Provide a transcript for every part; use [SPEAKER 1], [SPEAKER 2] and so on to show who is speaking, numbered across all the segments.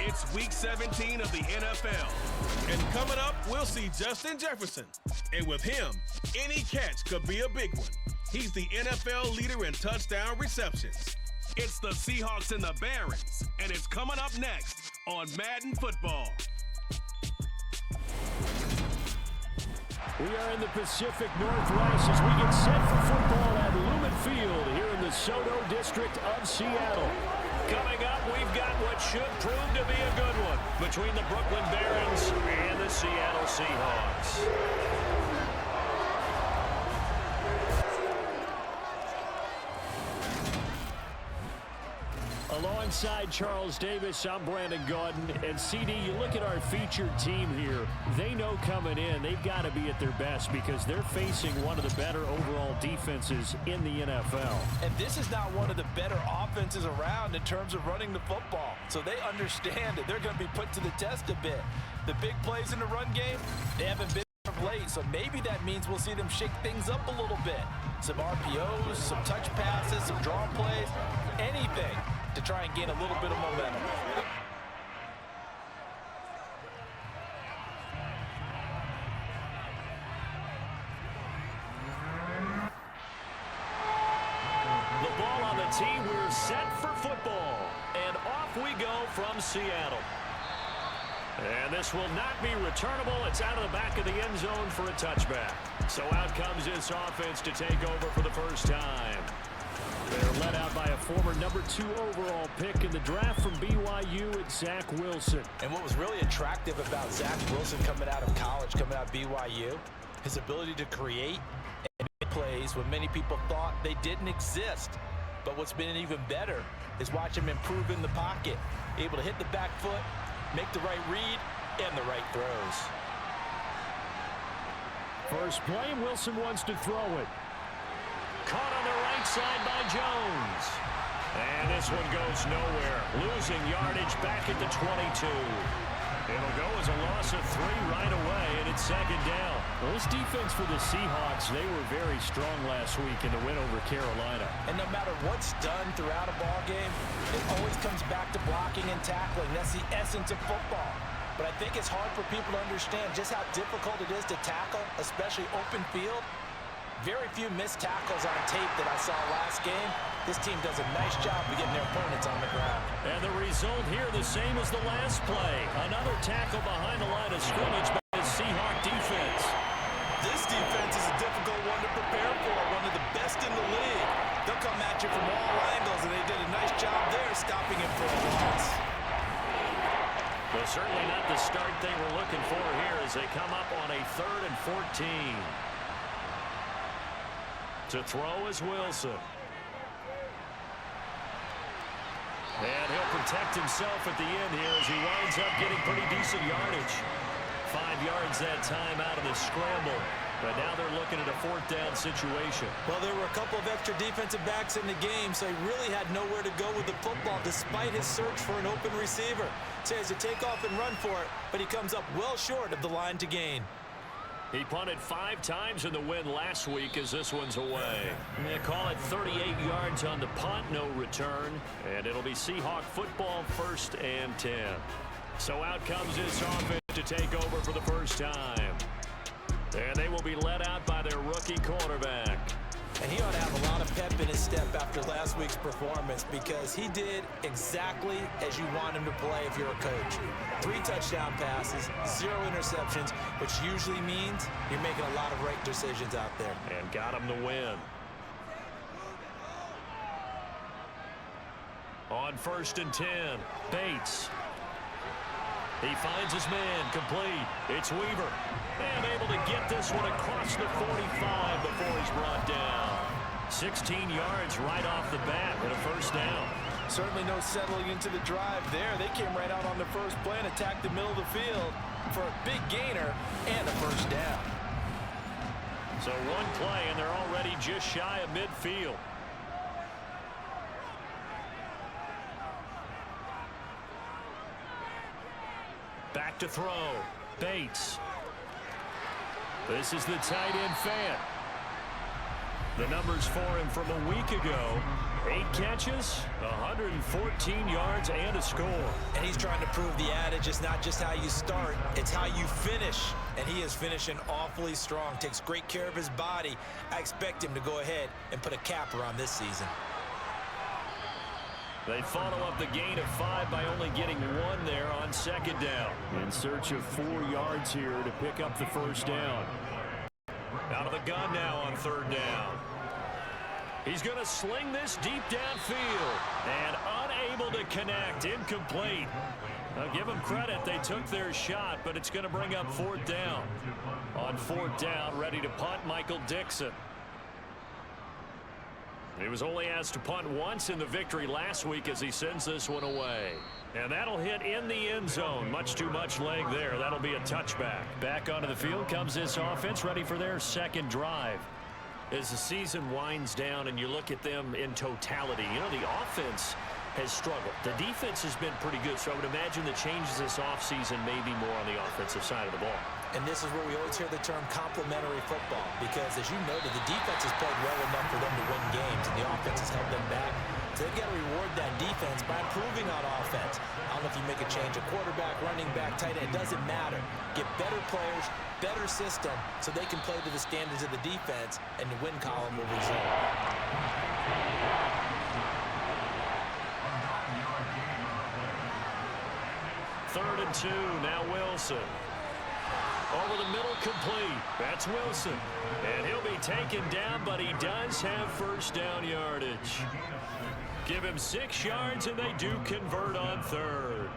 [SPEAKER 1] It's Week 17 of the NFL. And coming up, we'll see Justin Jefferson. And with him, any catch could be a big one. He's the NFL leader in touchdown receptions. It's the Seahawks and the Barons, and it's coming up next on Madden Football.
[SPEAKER 2] We are in the Pacific Northwest as we get set for football at Lumen Field here in the Soto district of Seattle. Coming up, we've got what should prove to be a good one between the Brooklyn Barons and the Seattle Seahawks. Alongside Charles Davis, I'm Brandon Gaudin. And CD, you look at our featured team here. They know coming in they've got to be at their best because they're facing one of the better overall defenses in the NFL.
[SPEAKER 3] And this is not one of the better offenses around in terms of running the football. So they understand that they're going to be put to the test a bit. The big plays in the run game, they haven't been of late. So maybe that means we'll see them shake things up a little bit. Some RPOs, some touch passes, some draw plays, anything to try and gain a little bit of momentum.
[SPEAKER 2] The ball on the tee. We're set for football. And off we go from Seattle. And this will not be returnable. It's out of the back of the end zone for a touchback. So out comes this offense to take over for the first time. They're led out by a former number 2 overall pick in the draft from BYU, it's Zach Wilson.
[SPEAKER 3] And what was really attractive about Zach Wilson coming out of college, coming out of BYU, his ability to create and make plays when many people thought they didn't exist. But what's been even better is watch him improve in the pocket, able to hit the back foot, make the right read, and the right throws.
[SPEAKER 2] First play, Wilson wants to throw it. Caught on the right side by Jones. And this one goes nowhere. Losing yardage back at the 22. It'll go as a loss of 3 right away, and it's second down. Well, this defense for the Seahawks, they were very strong last week in the win over Carolina.
[SPEAKER 3] And no matter what's done throughout a ball game, it always comes back to blocking and tackling. That's the essence of football. But I think it's hard for people to understand just how difficult it is to tackle, especially open field. Very few missed tackles on tape that I saw last game. This team does a nice job of getting their opponents on the ground.
[SPEAKER 2] And the result here the same as the last play. Another tackle behind the line of scrimmage by the Seahawk defense.
[SPEAKER 3] This defense is a difficult one to prepare for, one of the best in the league. They'll come at you from all angles, and they did a nice job there stopping him for a loss.
[SPEAKER 2] Well, certainly not the start they were looking for here as they come up on a 3rd and 14. To throw is Wilson. And he'll protect himself at the end here as he winds up getting pretty decent yardage. 5 yards that time out of the scramble. But now they're looking at a 4th down situation.
[SPEAKER 3] Well, there were a couple of extra defensive backs in the game, so he really had nowhere to go with the football despite his search for an open receiver. So he has to take off and run for it, but he comes up well short of the line to gain.
[SPEAKER 2] He punted 5 times in the win last week as this one's away. They call it 38 yards on the punt, no return. And it'll be Seahawk football 1st and 10. So out comes this offense to take over for the first time. And they will be led out by their rookie quarterback.
[SPEAKER 3] And he ought to have a lot of pep in his step after last week's performance because he did exactly as you want him to play if you're a coach. 3 touchdown passes, 0 interceptions, which usually means you're making a lot of right decisions out there.
[SPEAKER 2] And got him the win. On 1st and 10, Bates. He finds his man, complete. It's Weaver. And able to get this one across the 45 before he's brought down. 16 yards right off the bat with a 1st down.
[SPEAKER 3] Certainly no settling into the drive there. They came right out on the first play and attacked the middle of the field for a big gainer and a 1st down.
[SPEAKER 2] So 1 play, and they're already just shy of midfield. Back to throw. Bates. This is the tight end Fant. The numbers for him from a week ago: 8 catches, 114 yards, and a score.
[SPEAKER 3] And he's trying to prove the adage, it's not just how you start, it's how you finish. And he is finishing awfully strong, takes great care of his body. I expect him to go ahead and put a capper on this season.
[SPEAKER 2] They follow up the gain of 5 by only getting 1 there on second down. In search of 4 yards here to pick up the first down. Out of the gun now on third down. He's going to sling this deep downfield and unable to connect. Incomplete. I'll give them credit. They took their shot, but it's going to bring up fourth down. On fourth down, ready to punt, Michael Dixon. He was only asked to punt once in the victory last week as he sends this one away. And that'll hit in the end zone. Much too much leg there. That'll be a touchback. Back onto the field comes this offense, ready for their second drive. As the season winds down and you look at them in totality, you know, the offense has struggled. The defense has been pretty good, so I would imagine the changes this offseason may be more on the offensive side of the ball.
[SPEAKER 3] And this is where we always hear the term complementary football, because as you noted, the defense has played well enough for them to win games, and the offense has held them back. So they've got to reward that defense by improving on offense. I don't know if you make a change, a quarterback, running back, tight end, it doesn't matter. Get better players, better system, so they can play to the standards of the defense, and the win column will result.
[SPEAKER 2] Third and 2, now Wilson. Over the middle, complete. That's Wilson. And he'll be taken down, but he does have first down yardage. Give him 6 yards, and they do convert on third.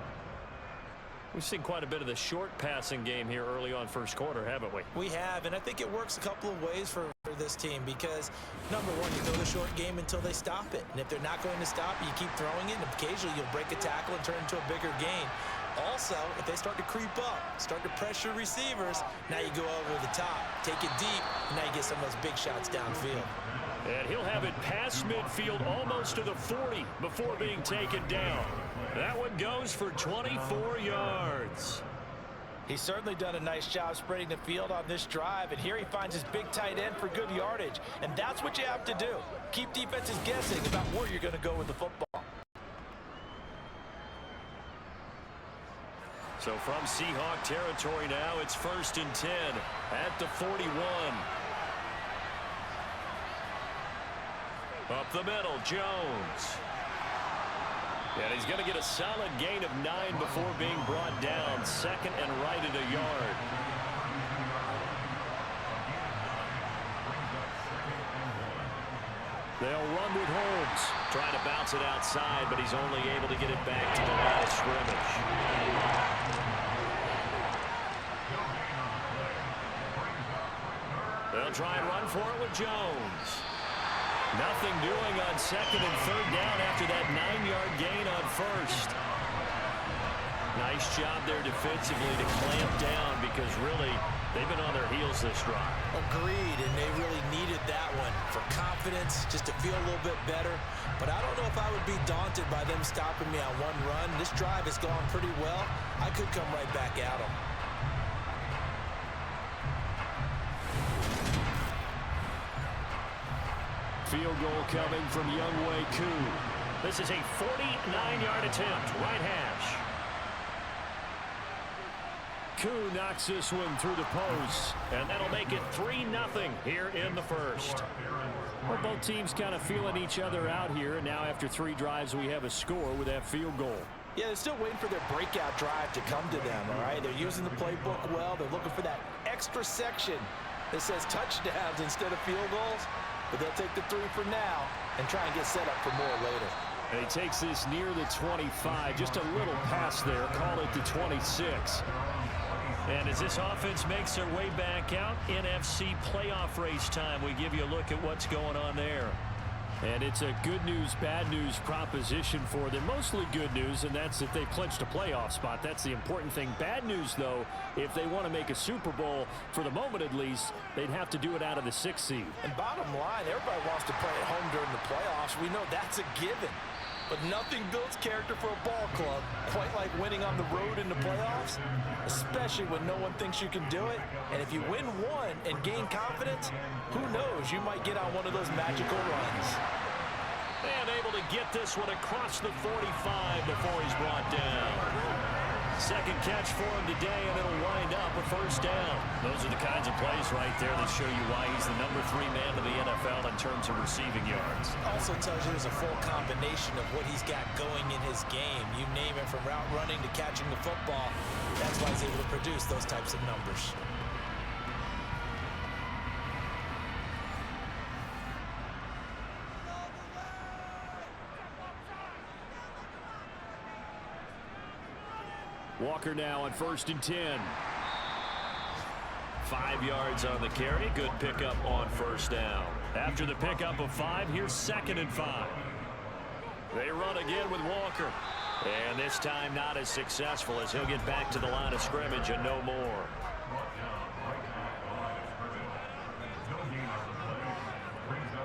[SPEAKER 2] We've seen quite a bit of the short passing game here early on first quarter, haven't we?
[SPEAKER 3] We have, and I think it works a couple of ways for this team because, number one, you throw the short game until they stop it. And if they're not going to stop it, you keep throwing it, and occasionally you'll break a tackle and turn into a bigger gain. Also, if they start to creep up, start to pressure receivers, now you go over the top, take it deep, and now you get some of those big shots downfield.
[SPEAKER 2] And he'll have it past midfield almost to the 40 before being taken down. That one goes for 24 yards.
[SPEAKER 3] He's certainly done a nice job spreading the field on this drive, and here he finds his big tight end for good yardage. And that's what you have to do. Keep defenses guessing about where you're going to go with the football.
[SPEAKER 2] So from Seahawk territory now, it's 1st and 10 at the 41. Up the middle, Jones. And he's going to get a solid gain of 9 before being brought down. Second and right at a yard. They'll run with Holmes. Trying to bounce it outside, but he's only able to get it back to the line of scrimmage. They'll try and run for it with Jones. Nothing doing on second and third down after that 9-yard gain on first. Nice job there defensively to clamp down because really they've been on their heels this drive.
[SPEAKER 3] Agreed, and they really needed that one for confidence, just to feel a little bit better. But I don't know if I would be daunted by them stopping me on one run. This drive has gone pretty well. I could come right back at them.
[SPEAKER 2] Field goal coming from Younghoe Koo. This is a 49-yard attempt, right hash. Koo knocks this one through the post, and that'll make it 3-0 here in the first. Well, both teams kind of feeling each other out here, and now after 3 drives, we have a score with that field goal.
[SPEAKER 3] Yeah, they're still waiting for their breakout drive to come to them, all right? They're using the playbook well. They're looking for that extra section that says touchdowns instead of field goals. But they'll take the 3 for now and try and get set up for more later.
[SPEAKER 2] And he takes this near the 25. Just a little pass there. Call it the 26. And as this offense makes their way back out, NFC playoff race time, we give you a look at what's going on there. And it's a good news, bad news proposition for them. Mostly good news, and that's that they clinched a playoff spot. That's the important thing. Bad news, though, if they want to make a Super Bowl, for the moment at least, they'd have to do it out of the 6th seed.
[SPEAKER 3] And bottom line, everybody wants to play at home during the playoffs. We know that's a given. But nothing builds character for a ball club quite like winning on the road in the playoffs, especially when no one thinks you can do it. And if you win one and gain confidence, who knows, you might get on one of those magical runs.
[SPEAKER 2] And able to get this one across the 45 before he's brought down. Second catch for him today, and it'll wind up a first down. Those are the kinds of plays right there that show you why he's the number 3 man of the NFL in terms of receiving yards.
[SPEAKER 3] Also tells you there's a full combination of what he's got going in his game. You name it, from route running to catching the football. That's why he's able to produce those types of numbers.
[SPEAKER 2] Walker now on 1st and 10. 5 yards on the carry. Good pickup on first down. After the pickup of 5, here's 2nd and 5. They run again with Walker. And this time not as successful, as he'll get back to the line of scrimmage and no more.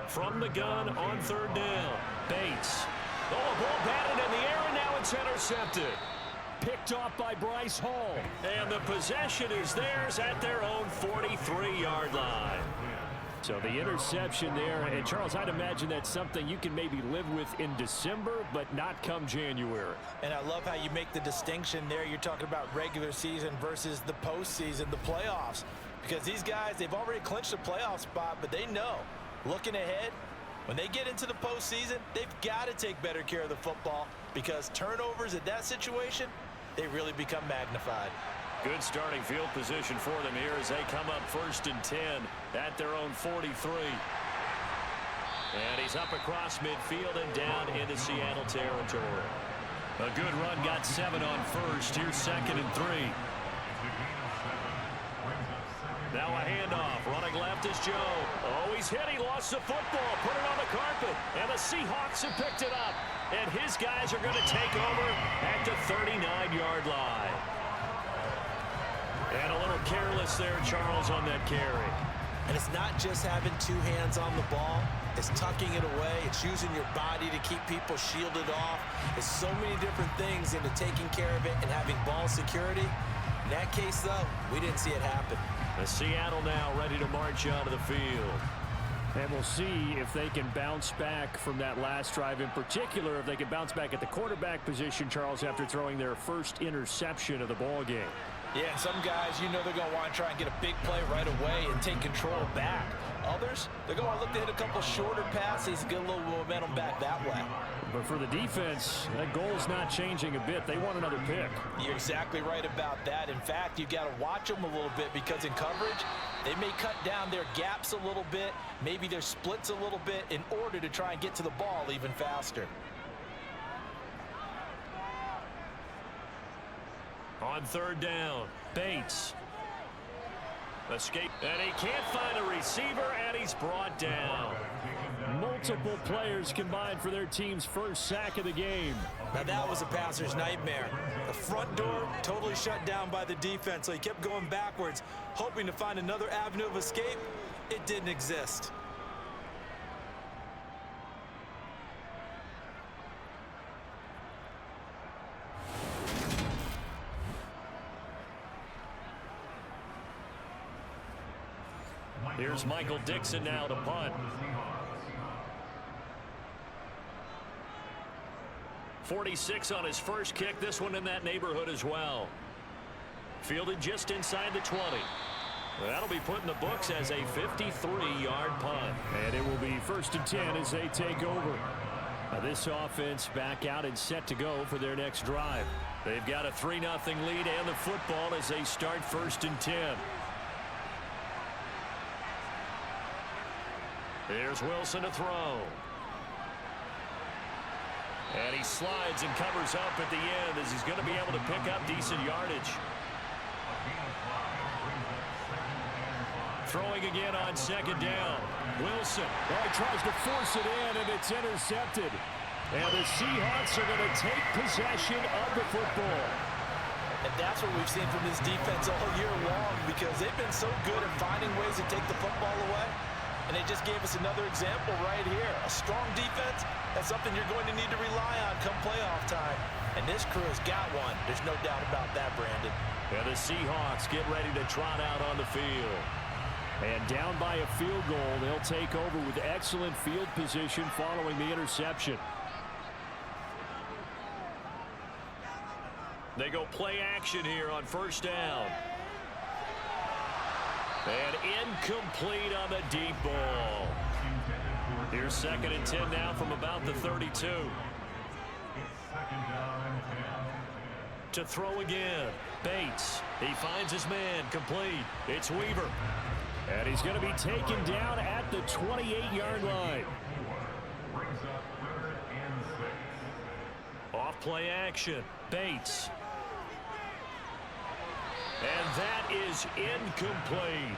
[SPEAKER 2] From the gun on 3rd down. Bates. Oh, a ball batted in the air, and now it's intercepted. Picked off by Bryce Hall. And the possession is theirs at their own 43-yard line. So the interception there. And, Charles, I'd imagine that's something you can maybe live with in December, but not come January.
[SPEAKER 3] And I love how you make the distinction there. You're talking about regular season versus the postseason, the playoffs. Because these guys, they've already clinched a playoff spot, but they know, looking ahead, when they get into the postseason, they've got to take better care of the football, because turnovers in that situation, they really become magnified.
[SPEAKER 2] Good starting field position for them here as they come up 1st and 10 at their own 43. And he's up across midfield and down into Seattle territory. A good run, got 7 on 1st. Here's 2nd and 3. Now a handoff. Running left is Joe. Oh, he's hit. He lost the football. Put it on the carpet. And the Seahawks have picked it up. And his guys are going to take over at the 39-yard line. And a little careless there, Charles, on that carry.
[SPEAKER 3] And it's not just having 2 hands on the ball. It's tucking it away. It's using your body to keep people shielded off. It's so many different things into taking care of it and having ball security. In that case, though, we didn't see it happen.
[SPEAKER 2] The Seattle now ready to march onto the field.
[SPEAKER 4] And we'll see if they can bounce back from that last drive, in particular, if they can bounce back at the quarterback position, Charles, after throwing their first interception of the ball game.
[SPEAKER 3] Yeah, some guys, you know, they're going to want to try and get a big play right away and take control back. Others, they're going to look to hit a couple shorter passes and get a little momentum back that way.
[SPEAKER 4] But for the defense, that goal's not changing a bit. They want another pick.
[SPEAKER 3] You're exactly right about that. In fact, you've got to watch them a little bit, because in coverage, they may cut down their gaps a little bit, maybe their splits a little bit, in order to try and get to the ball even faster.
[SPEAKER 2] On 3rd down, Bates. Escape, and he can't find a receiver, and he's brought down.
[SPEAKER 4] Multiple players combined for their team's first sack of the game.
[SPEAKER 3] Now that was a passer's nightmare. The front door totally shut down by the defense, so he kept going backwards, hoping to find another avenue of escape. It didn't exist.
[SPEAKER 2] Here's Michael Dixon now to punt. 46 on his first kick. This one in that neighborhood as well. Fielded just inside the 20. That'll be put in the books as a 53-yard punt.
[SPEAKER 4] And it will be 1st and 10 as they take over. Now this offense back out and set to go for their next drive.
[SPEAKER 2] They've got a 3-0 lead and the football as they start 1st and 10. Here's Wilson to throw. And he slides and covers up at the end as he's going to be able to pick up decent yardage. Throwing again on 2nd down. Wilson.
[SPEAKER 4] Well, he tries to force it in, and it's intercepted. And the Seahawks are going to take possession of the football.
[SPEAKER 3] And that's what we've seen from this defense all year long, because they've been so good at finding ways to take the football away. And they just gave us another example right here. A strong defense, that's something you're going to need to rely on come playoff time. And this crew's got one. There's no doubt about that, Brandon.
[SPEAKER 2] And the Seahawks get ready to trot out on the field.
[SPEAKER 4] And down by a field goal, they'll take over with excellent field position following the interception.
[SPEAKER 2] They go play action here on first down. And incomplete on the deep ball. Here's 2nd and 10 now from about the 32. To throw again. Bates. He finds his man. Complete. It's Weaver.
[SPEAKER 4] And he's going to be taken down at the 28-yard line.
[SPEAKER 2] Off play action. Bates. And that is incomplete.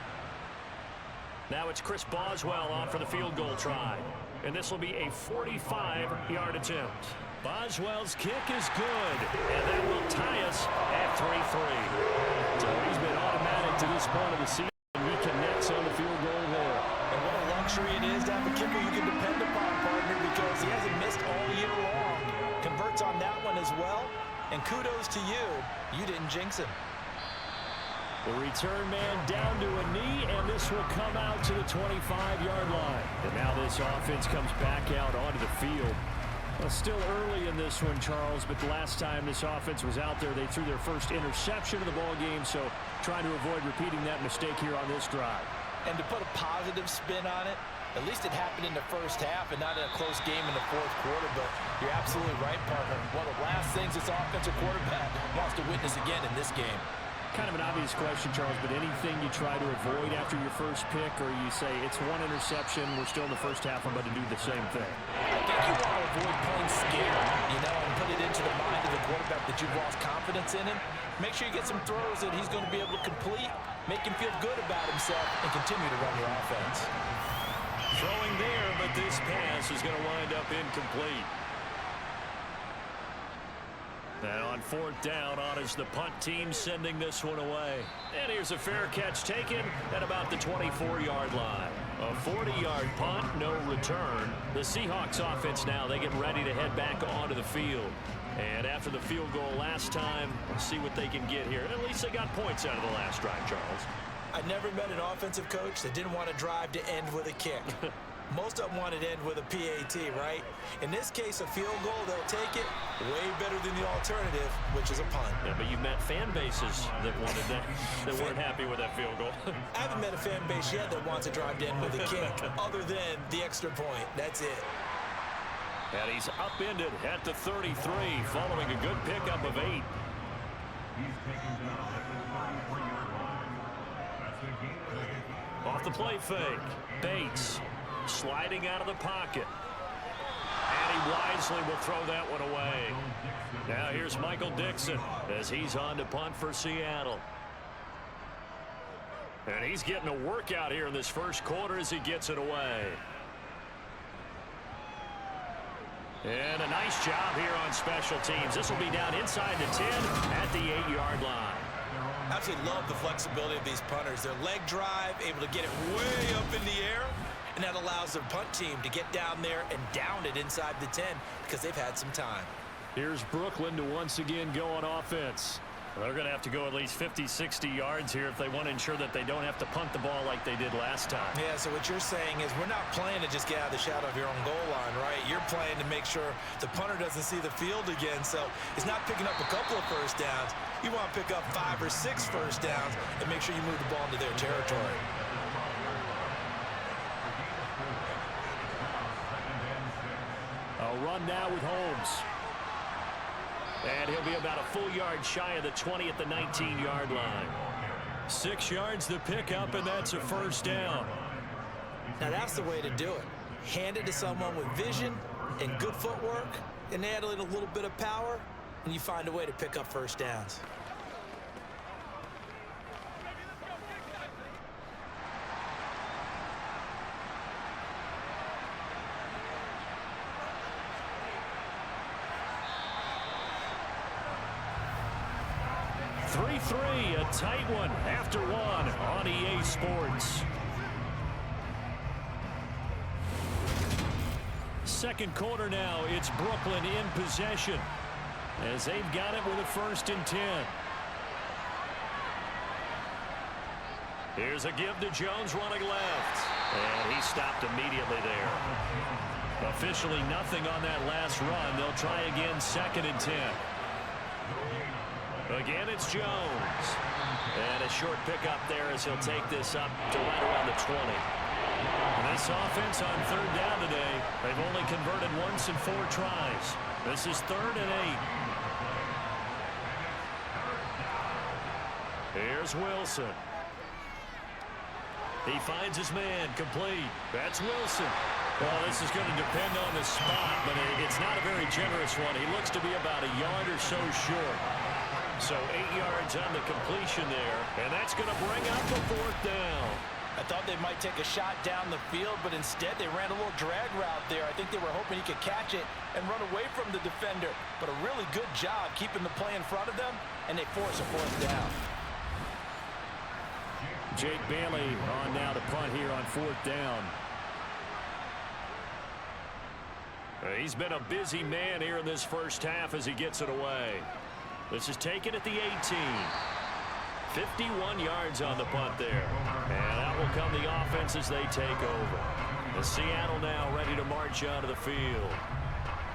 [SPEAKER 2] Now it's Chris Boswell on for the field goal try. And this will be a 45-yard attempt. Boswell's kick is good. And that will tie us at 3-3.
[SPEAKER 4] So he's been automatic to this point of the season. He connects on the field goal there.
[SPEAKER 3] And what a luxury it is to have a kicker you can depend upon, partner, because he hasn't missed all year long. Converts on that one as well. And kudos to you. You didn't jinx him.
[SPEAKER 4] The return man down to a knee, and this will come out to the 25-yard line. And now this offense comes back out onto the field. Well, still early in this one, Charles, but the last time this offense was out there, they threw their first interception of the ball game, so trying to avoid repeating that mistake here on this drive.
[SPEAKER 3] And to put a positive spin on it, at least it happened in the first half and not in a close game in the fourth quarter, but you're absolutely right, partner. One of the last things this offensive quarterback wants to witness again in this game.
[SPEAKER 4] Kind of an obvious question, Charles, but anything you try to avoid after your first pick, or you say it's one interception, we're still in the first half, I'm going to do the same thing?
[SPEAKER 3] I think you want to avoid playing scared, and put it into the mind of the quarterback that you've lost confidence in him. Make sure you get some throws that he's going to be able to complete, make him feel good about himself, and continue to run your offense.
[SPEAKER 2] Throwing there, but this pass is going to wind up incomplete. Now on 4th down, on is the punt team sending this one away. And here's a fair catch taken at about the 24-yard line. A 40-yard punt, no return. The Seahawks offense now, they get ready to head back onto the field. And after the field goal last time, let's see what they can get here. At least they got points out of the last drive, Charles.
[SPEAKER 3] I never met an offensive coach that didn't want to drive to end with a kick. Most of them wanted to end with a PAT, right? In this case, a field goal, they'll take it way better than the alternative, which is a punt.
[SPEAKER 2] Yeah, but you've met fan bases that wanted that, that weren't happy with that field goal.
[SPEAKER 3] I haven't met a fan base yet that wants to drive to end with a kick, other than the extra point. That's it.
[SPEAKER 2] And he's upended at the 33, following a good pickup of 8. Off the play fake, Bates sliding out of the pocket. And he wisely will throw that one away. Now here's Michael Dixon as he's on to punt for Seattle. And he's getting a workout here in this first quarter as he gets it away. And a nice job here on special teams. This will be down inside the 10 at the 8-yard line.
[SPEAKER 3] Absolutely love the flexibility of these punters. Their leg drive, able to get it way up in the air, and that allows their punt team to get down there and down it inside the 10 because they've had some time.
[SPEAKER 4] Here's Brooklyn to once again go on offense.
[SPEAKER 2] They're going to have to go at least 50, 60 yards here if they want to ensure that they don't have to punt the ball like they did last time.
[SPEAKER 3] Yeah, so what you're saying is we're not playing to just get out of the shadow of your own goal line, right? You're playing to make sure the punter doesn't see the field again, so it's not picking up a couple of first downs. You want to pick up 5 or 6 first downs and make sure you move the ball into their territory.
[SPEAKER 4] A run now with Holmes.
[SPEAKER 2] And he'll be about a full yard shy of the 20 at the 19-yard line. 6 yards to pick up, and that's a first down.
[SPEAKER 3] Now that's the way to do it. Hand it to someone with vision and good footwork, and add a little bit of power, and you find a way to pick up first downs.
[SPEAKER 2] A tight one after one on EA Sports.
[SPEAKER 4] second quarter now. It's Brooklyn in possession as they've got it with a 1st and 10. Here's a give to Jones running left. And he stopped immediately there. Officially nothing on that last run. They'll try again 2nd and 10. Again, it's Jones. And a short pickup there as he'll take this up to right around the 20. This offense on 3rd down today, they've only converted once in 4 tries. This is 3rd and 8. Here's Wilson. He finds his man, complete. That's Wilson. Well, this is going to depend on the spot, but it's not a very generous one. He looks to be about a yard or so short. So 8 yards on the completion there, and that's going to bring up the 4th down.
[SPEAKER 3] I thought they might take a shot down the field, but instead they ran a little drag route there. I think they were hoping he could catch it and run away from the defender. But a really good job keeping the play in front of them, and they force a 4th down.
[SPEAKER 4] Jake Bailey on now to punt here on 4th down. He's been a busy man here in this first half as he gets it away. This is taken at the 18. 51 yards on the punt there. And that will come the offense as they take over. The Seattle now ready to march onto the field.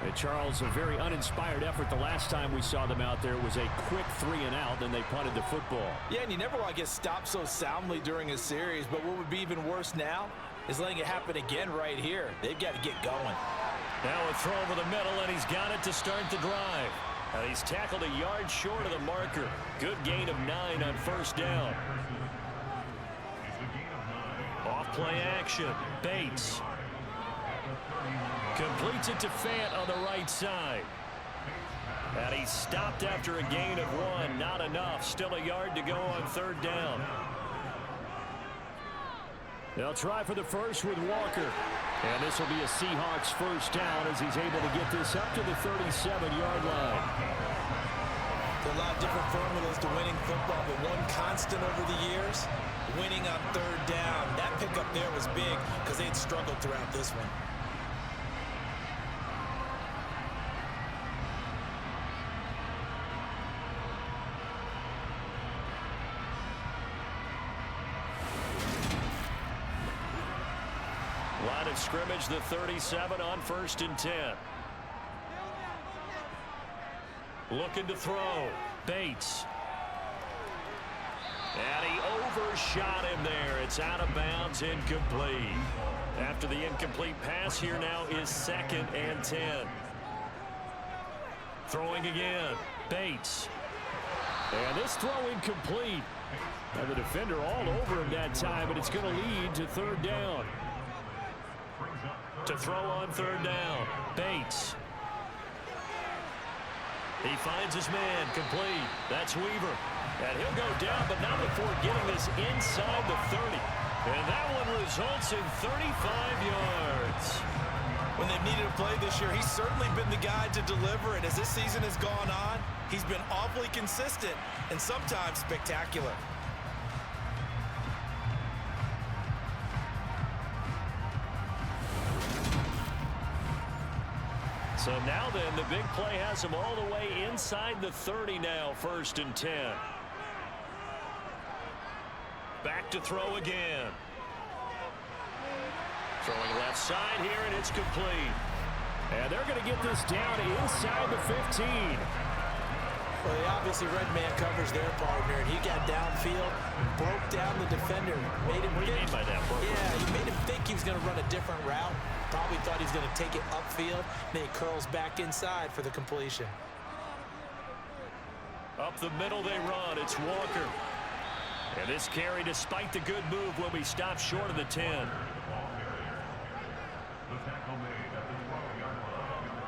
[SPEAKER 4] And Charles, a very uninspired effort the last time we saw them out there. It was a quick 3 and out, then they punted the football.
[SPEAKER 3] Yeah, and you never want to get stopped so soundly during a series, but what would be even worse now is letting it happen again right here. They've got to get going.
[SPEAKER 4] Now a throw over the middle, and he's got it to start the drive. And he's tackled a yard short of the marker. Good gain of 9 on 1st down. Off play action. Bates. Completes it to Fant on the right side. And he's stopped after a gain of 1. Not enough. Still a yard to go on 3rd down. They'll try for the first with Walker. And this will be a Seahawks 1st down as he's able to get this up to the 37-yard line.
[SPEAKER 3] There are a lot of different formulas to winning football, but one constant over the years, winning on 3rd down. That pickup there was big because they had struggled throughout this one.
[SPEAKER 4] Line of scrimmage, the 37 on 1st and 10. Looking to throw. Bates. And he overshot him there. It's out of bounds, incomplete. After the incomplete pass, here now is 2nd and 10. Throwing again. Bates. And this throw incomplete. And the defender all over him that time, but it's going to lead to 3rd down. To throw on 3rd down. Bates. He finds his man, complete. That's Weaver. And he'll go down, but not before getting this inside the 30. And that one results in 35 yards.
[SPEAKER 3] When they've needed a play this year, he's certainly been the guy to deliver. And as this season has gone on, he's been awfully consistent and sometimes spectacular.
[SPEAKER 4] So now then, the big play has him all the way inside the 30 now, 1st and 10. Back to throw again. Throwing left side here, and it's complete. And they're going to get this down inside the 15.
[SPEAKER 3] Well, they obviously read man covers their partner, and he got downfield, broke down the defender. Made him
[SPEAKER 4] what do you mean by that?
[SPEAKER 3] Yeah, he made him think he was going to run a different route. Probably thought he was going to take it upfield. Then he curls back inside for the completion.
[SPEAKER 4] Up the middle they run. It's Walker. And this carry, despite the good move, will be stopped short of the 10.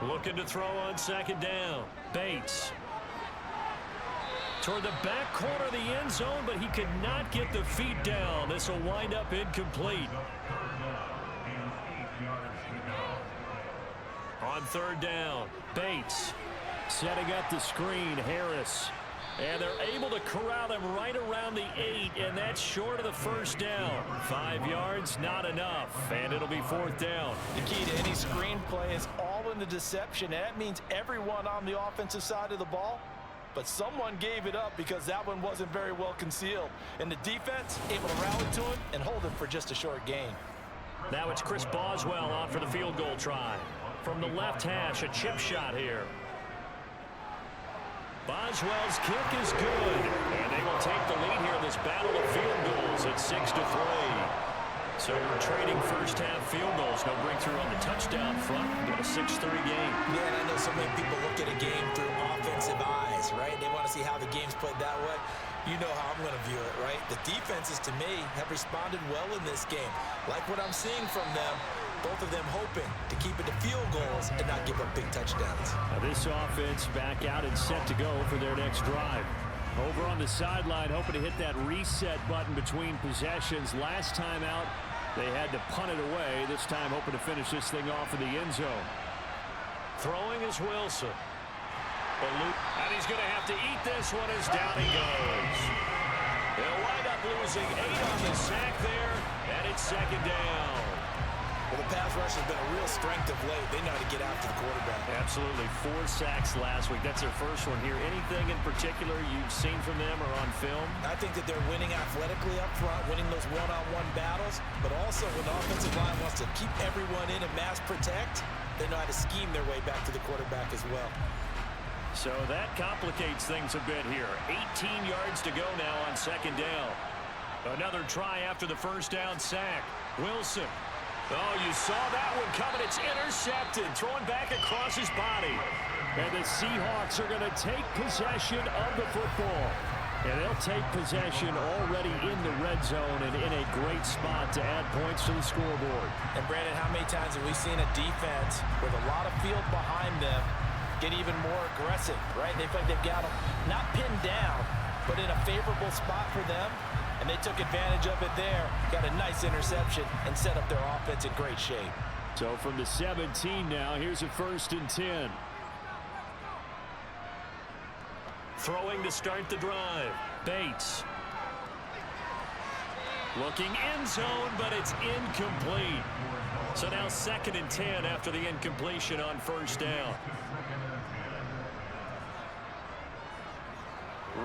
[SPEAKER 4] Looking to throw on 2nd down. Bates. Toward the back corner of the end zone, but he could not get the feet down. This will wind up incomplete. On 3rd down, Bates setting up the screen. Harris And they're able to corral him right around the 8, and that's short of the first down. 5 yards, not enough, and it'll be 4th down.
[SPEAKER 3] The key to any screenplay is all in the deception, and that means everyone on the offensive side of the ball, but someone gave it up because that one wasn't very well concealed. And the defense able to rally to him and hold him for just a short gain.
[SPEAKER 2] Now it's Chris Boswell on for the field goal try. From the left hash, a chip shot here. Boswell's kick is good, and they will take the lead here in this battle of field goals at 6-3. So we're trading first-half field goals. No breakthrough on the touchdown front. Got a 6-3 game.
[SPEAKER 3] Yeah, and I know so many people look at a game through offensive eyes, right? They want to see how the game's played that way. You know how I'm going to view it, right? The defenses, to me, have responded well in this game. Like what I'm seeing from them, both of them hoping to keep it to field goals and not give up big touchdowns.
[SPEAKER 4] Now this offense back out and set to go for their next drive. Over on the sideline, hoping to hit that reset button between possessions. Last time out, they had to punt it away. This time hoping to finish this thing off in the end zone.
[SPEAKER 2] Throwing is Wilson. And he's going to have to eat this one as down he goes. They'll wind up losing 8 on the sack there, and it's 2nd down.
[SPEAKER 3] Well, the pass rush has been a real strength of late. They know how to get after the quarterback.
[SPEAKER 2] Absolutely. 4 sacks last week. That's their first one here. Anything in particular you've seen from them or on film?
[SPEAKER 3] I think that they're winning athletically up front, winning those one-on-one battles, but also when the offensive line wants to keep everyone in and mass protect, they know how to scheme their way back to the quarterback as well.
[SPEAKER 2] So that complicates things a bit here. 18 yards to go now on 2nd down. Another try after the first down sack. Wilson. Oh, you saw that one coming. It's intercepted. Throwing back across his body.
[SPEAKER 4] And the Seahawks are going to take possession of the football. And they'll take possession already in the red zone and in a great spot to add points to the scoreboard.
[SPEAKER 3] And, Brandon, how many times have we seen a defense with a lot of field behind them get even more aggressive, right? They feel like they've got them not pinned down, but in a favorable spot for them. And they took advantage of it there. Got a nice interception and set up their offense in great shape.
[SPEAKER 4] So from the 17 now, here's a 1st and 10.
[SPEAKER 2] Throwing to start the drive. Bates. Looking end zone, but it's incomplete. So now 2nd and 10 after the incompletion on 1st down.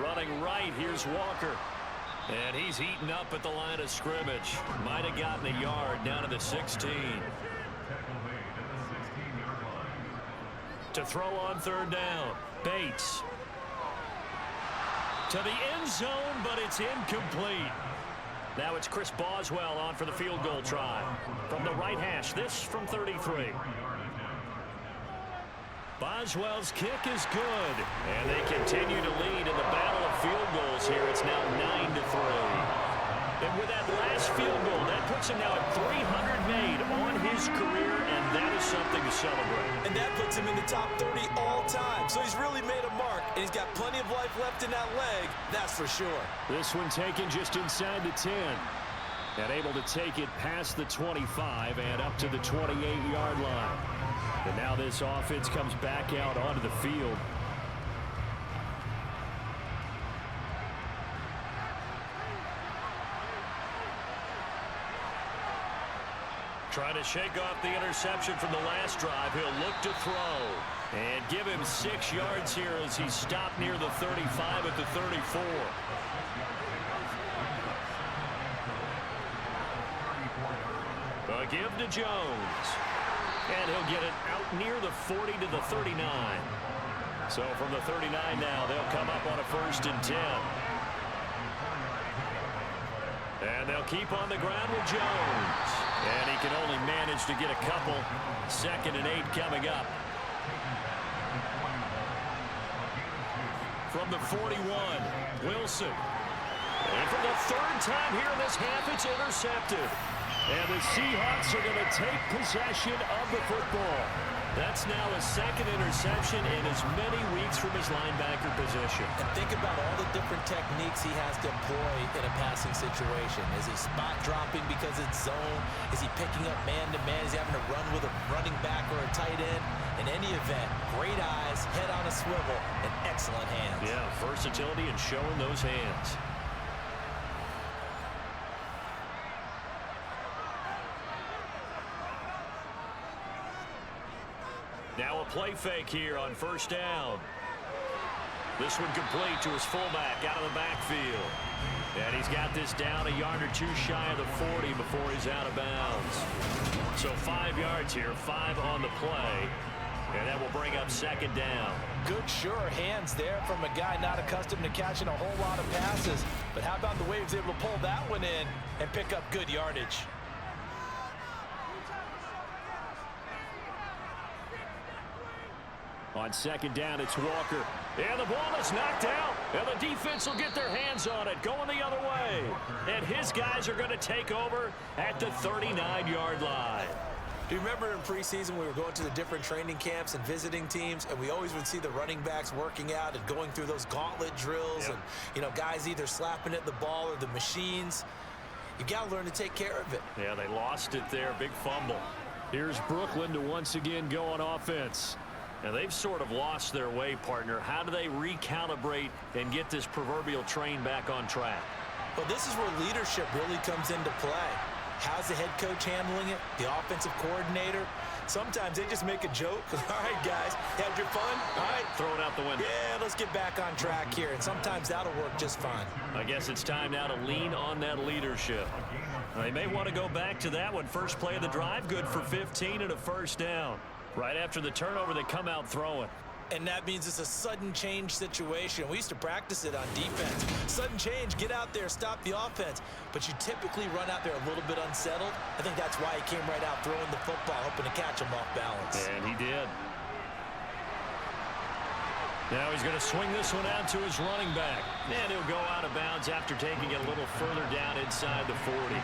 [SPEAKER 2] Running right, here's Walker. And he's eaten up at the line of scrimmage. Might have gotten a yard down to the 16. To throw on 3rd down. Bates. To the end zone, but it's incomplete. Now it's Chris Boswell on for the field goal try. From the right hash, this from 33. Boswell's kick is good. And they continue to lead in the battle of field goals here. It's now 9-3. And with that last field goal, that puts him now at 300 made on his career, and that is something to celebrate.
[SPEAKER 3] And that puts him in the top 30 all time. So he's really made a mark, and he's got plenty of life left in that leg, that's for sure.
[SPEAKER 4] This one taken just inside the 10. And able to take it past the 25 and up to the 28-yard line. And now this offense comes back out onto the field.
[SPEAKER 2] Trying to shake off the interception from the last drive. He'll look to throw. And give him 6 yards here as he stopped near the 35 at the 34. A give to Jones. And he'll get it out near the 40 to the 39. So from the 39 now, they'll come up on a 1st and 10. And they'll keep on the ground with Jones. And he can only manage to get a couple. 2nd and 8 coming up. From the 41, Wilson. And for the 3rd time here in this half, it's intercepted.
[SPEAKER 4] And the Seahawks are going to take possession of the football.
[SPEAKER 2] That's now his 2nd interception in as many weeks from his linebacker position.
[SPEAKER 3] And think about all the different techniques he has to employ in a passing situation. Is he spot dropping because it's zone? Is he picking up man-to-man? Is he having to run with a running back or a tight end? In any event, great eyes, head on a swivel, and excellent hands.
[SPEAKER 2] Yeah, versatility and showing those hands. Now a play fake here on first down. This one complete to his fullback out of the backfield. And he's got this down a yard or two shy of the 40 before he's out of bounds. So 5 yards here, 5 on the play. And that will bring up second down.
[SPEAKER 3] Good, sure hands there from a guy not accustomed to catching a whole lot of passes. But how about the way he was able to pull that one in and pick up good yardage?
[SPEAKER 4] On second down, it's Walker.
[SPEAKER 2] And the ball is knocked out. And the defense will get their hands on it, going the other way. And his guys are going to take over at the 39-yard line.
[SPEAKER 3] Do you remember in preseason we were going to the different training camps and visiting teams, and we always would see the running backs working out and going through those gauntlet drills, and, you know, guys either slapping at the ball or the machines. You got to learn to take care of it.
[SPEAKER 2] Yeah, they lost it there. Big fumble.
[SPEAKER 4] Here's Brooklyn to once again go on offense.
[SPEAKER 2] Now, they've sort of lost their way, partner. How do they recalibrate and get this proverbial train back on track?
[SPEAKER 3] Well, this is where leadership really comes into play. How's the head coach handling it? The offensive coordinator? Sometimes they just make a joke. All right, guys, had your fun? All right.
[SPEAKER 2] Throw it out the window.
[SPEAKER 3] Yeah, let's get back on track here. And sometimes that'll work just fine.
[SPEAKER 2] I guess it's time now to lean on that leadership. They may want to go back to that one. First play of the drive, good for 15 and a first down. Right after the turnover, they come out throwing.
[SPEAKER 3] And that means it's a sudden change situation. We used to practice it on defense. Sudden change, get out there, stop the offense. But you typically run out there a little bit unsettled. I think that's why he came right out throwing the football, hoping to catch him off balance.
[SPEAKER 2] And he did. Now he's going to swing this one out to his running back. And he'll go out of bounds after taking it a little further down inside the 40.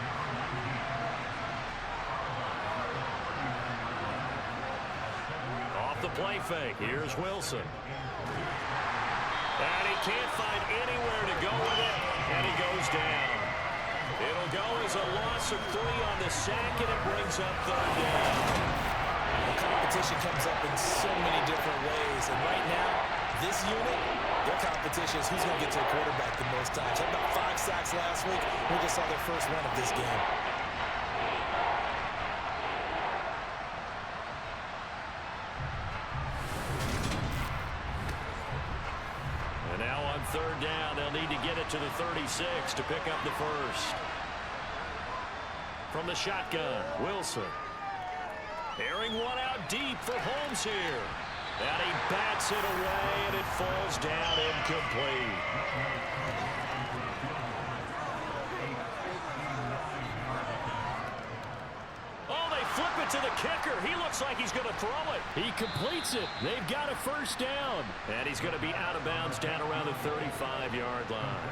[SPEAKER 2] The play fake. Here's Wilson. And he can't find anywhere to go with it, and he goes down. It'll go as a loss of 3 on the sack, and it brings up third down.
[SPEAKER 3] The competition comes up in so many different ways, and right now, this unit, their competition is who's going to get to the quarterback the most times. Had about 5 sacks last week. We just saw their first one of this game.
[SPEAKER 2] Third down, they'll need to get it to the 36 to pick up the first. From the shotgun, Wilson. Airing one out deep for Holmes here. And he bats it away, and it falls down incomplete. Flip it to the kicker. He looks like he's going to throw it.
[SPEAKER 4] He completes it. They've got a first down.
[SPEAKER 2] And he's going to be out of bounds down around the 35-yard line.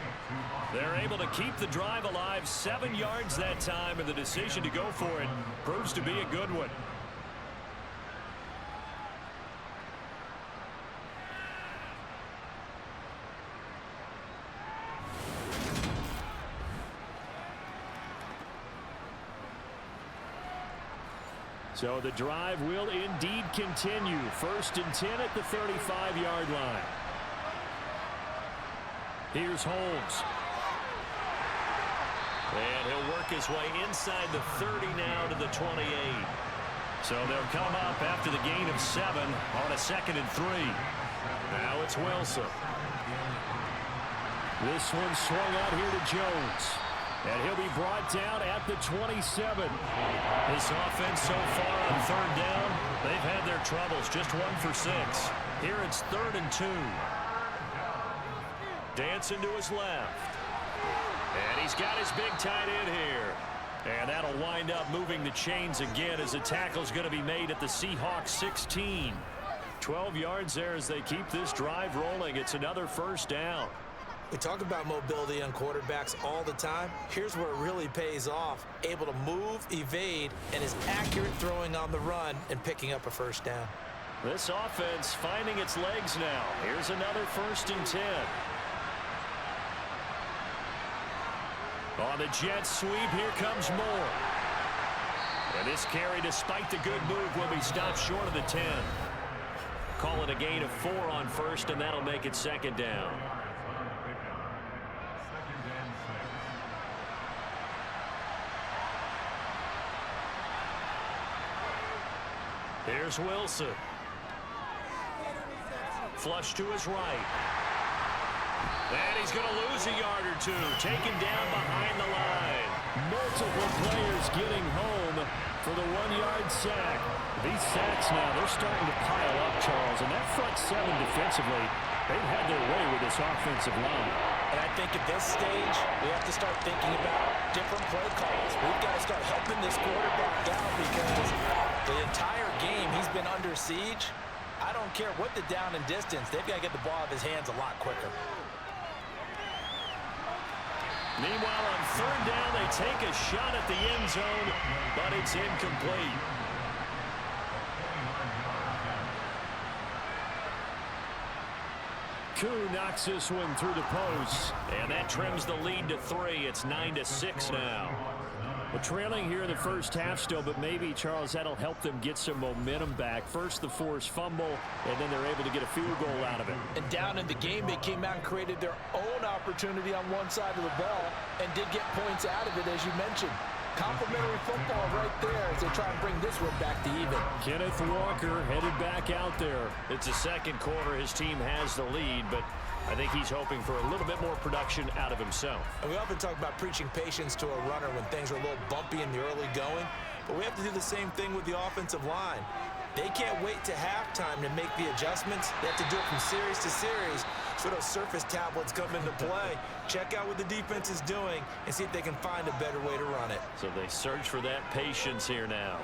[SPEAKER 2] They're able to keep the drive alive 7 yards that time, and the decision to go for it proves to be a good one.
[SPEAKER 4] So the drive will indeed continue. First and 10 at the 35-yard line. Here's Holmes.
[SPEAKER 2] And he'll work his way inside the 30 now to the 28. So they'll come up after the gain of 7 on a 2nd and 3. Now it's Wilson.
[SPEAKER 4] This one swung out here to Jones. And he'll be brought down at the 27.
[SPEAKER 2] This offense so far on third down, they've had their troubles. Just 1 for 6. Here it's 3rd and 2. Dancing to his left. And he's got his big tight end here. And that'll wind up moving the chains again as the tackle's going to be made at the Seahawks 16. 12 yards there as they keep this drive rolling. It's another first down.
[SPEAKER 3] We talk about mobility on quarterbacks all the time. Here's where it really pays off. Able to move, evade, and is accurate throwing on the run and picking up a first down.
[SPEAKER 2] This offense finding its legs now. Here's another 1st and 10. On the jet sweep, here comes Moore. And this carry, despite the good move, will be stopped short of the 10. call it a gain of 4 on first, and that'll make it second down. Here's Wilson. Flush to his right. And he's going to lose a yard or two. Taken down behind the line.
[SPEAKER 4] Multiple players getting home for the 1-yard sack. These sacks now, they're starting to pile up, Charles. And that front 7 defensively, they've had their way with this offensive line.
[SPEAKER 3] And I think at this stage, we have to start thinking about different play calls. We've got to start helping this quarterback out because the entire game he's been under siege. I don't care what the down and distance. They've got to get the ball out of his hands a lot quicker.
[SPEAKER 2] Meanwhile, on third down, they take a shot at the end zone, but it's incomplete.
[SPEAKER 4] Koo knocks this one through the post.
[SPEAKER 2] And that trims the lead to 3. It's 9-6 now.
[SPEAKER 4] Well, trailing here in the first half still, but maybe, Charles, that'll help them get some momentum back. First, the forced fumble, and then they're able to get a field goal out of it.
[SPEAKER 3] And down in the game, they came out and created their own opportunity on one side of the ball and did get points out of it, as you mentioned. Complimentary football right there as they try and bring this one back to even.
[SPEAKER 4] Kenneth Walker headed back out there.
[SPEAKER 2] It's the second quarter. His team has the lead, but I think he's hoping for a little bit more production out of himself.
[SPEAKER 3] And we often talk about preaching patience to a runner when things are a little bumpy in the early going, but we have to do the same thing with the offensive line. They can't wait to halftime to make the adjustments. They have to do it from series to series so those surface tablets come into play. Check out what the defense is doing and see if they can find a better way to run it.
[SPEAKER 2] So they search for that patience here now.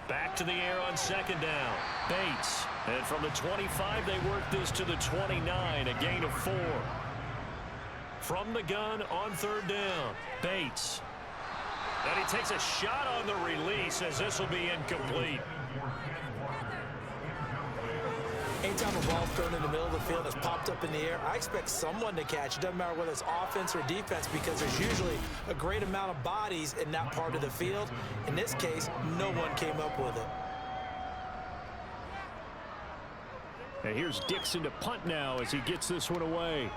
[SPEAKER 2] Back to the air on second down. Bates. And from the 25, they work this to the 29, a gain of 4. From the gun on third down. Bates. And he takes a shot on the release as this will be incomplete.
[SPEAKER 3] Anytime a ball's thrown in the middle of the field that's popped up in the air, I expect someone to catch. It doesn't matter whether it's offense or defense because there's usually a great amount of bodies in that part of the field. In this case, no one came up with it.
[SPEAKER 4] And here's Dixon to punt now as he gets this one away.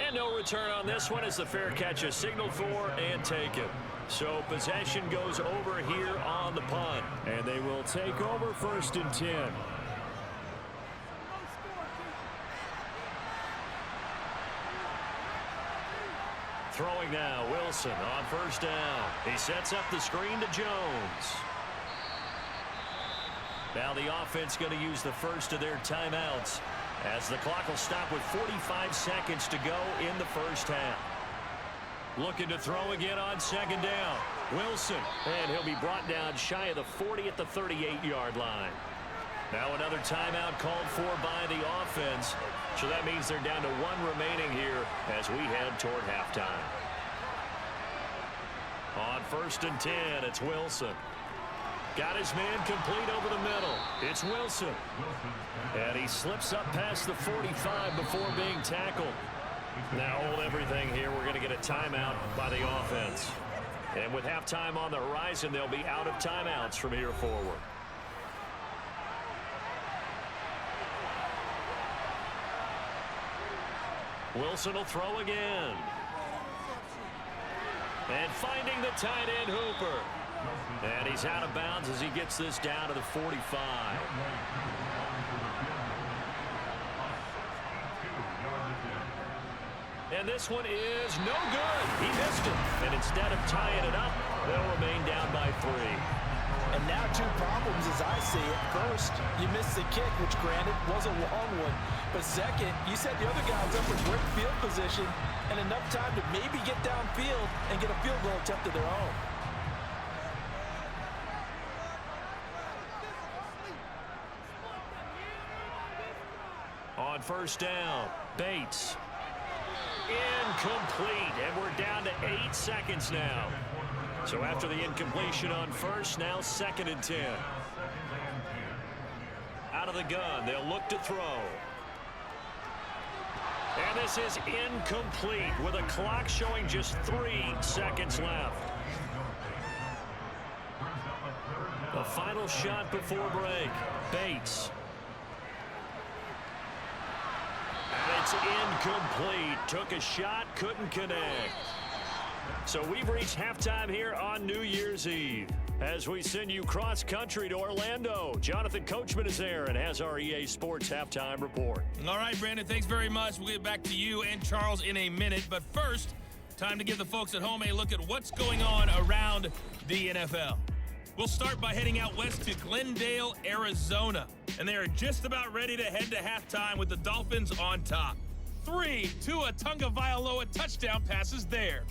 [SPEAKER 2] And no return on this one as the fair catch is signaled for and taken. So possession goes over here on the punt.
[SPEAKER 4] And they will take over 1st and 10.
[SPEAKER 2] Throwing now, Wilson on first down. He sets up the screen to Jones. Now the offense going to use the first of their timeouts as the clock will stop with 45 seconds to go in the first half. Looking to throw again on second down. Wilson, and he'll be brought down shy of the 40 at the 38-yard line. Now another timeout called for by the offense. So that means they're down to 1 remaining here as we head toward halftime. On 1st and 10, it's Wilson. Got his man complete over the middle. It's Wilson. And he slips up past the 45 before being tackled. Now hold everything here. We're going to get a timeout by the offense. And with halftime on the horizon, they'll be out of timeouts from here forward. Wilson will throw again. And finding the tight end Hooper. And he's out of bounds as he gets this down to the 45. And this one is no good. He missed it. And instead of tying it up, they'll remain down by 3.
[SPEAKER 3] And now 2 problems as I see it. First, you missed the kick, which granted was a long one. But second, you set the other guys up with great field position and enough time to maybe get downfield and get a field goal attempt of their own.
[SPEAKER 2] On first down, Bates. Incomplete, and we're down to 8 seconds now. So after the incompletion on first, now 2nd and 10. Out of the gun, they'll look to throw. And this is incomplete with a clock showing just 3 seconds left. The final shot before break. Bates. And it's incomplete. Took a shot, couldn't connect. So we've reached halftime here on New Year's Eve. As we send you cross-country to Orlando, Jonathan Coachman is there and has our EA Sports halftime report.
[SPEAKER 5] All right, Brandon, thanks very much. We'll get back to you and Charles in a minute. But first, time to give the folks at home a look at what's going on around the NFL. We'll start by heading out west to Glendale, Arizona. And they are just about ready to head to halftime with the Dolphins on top. 3 Tua Tagovailoa touchdown passes there.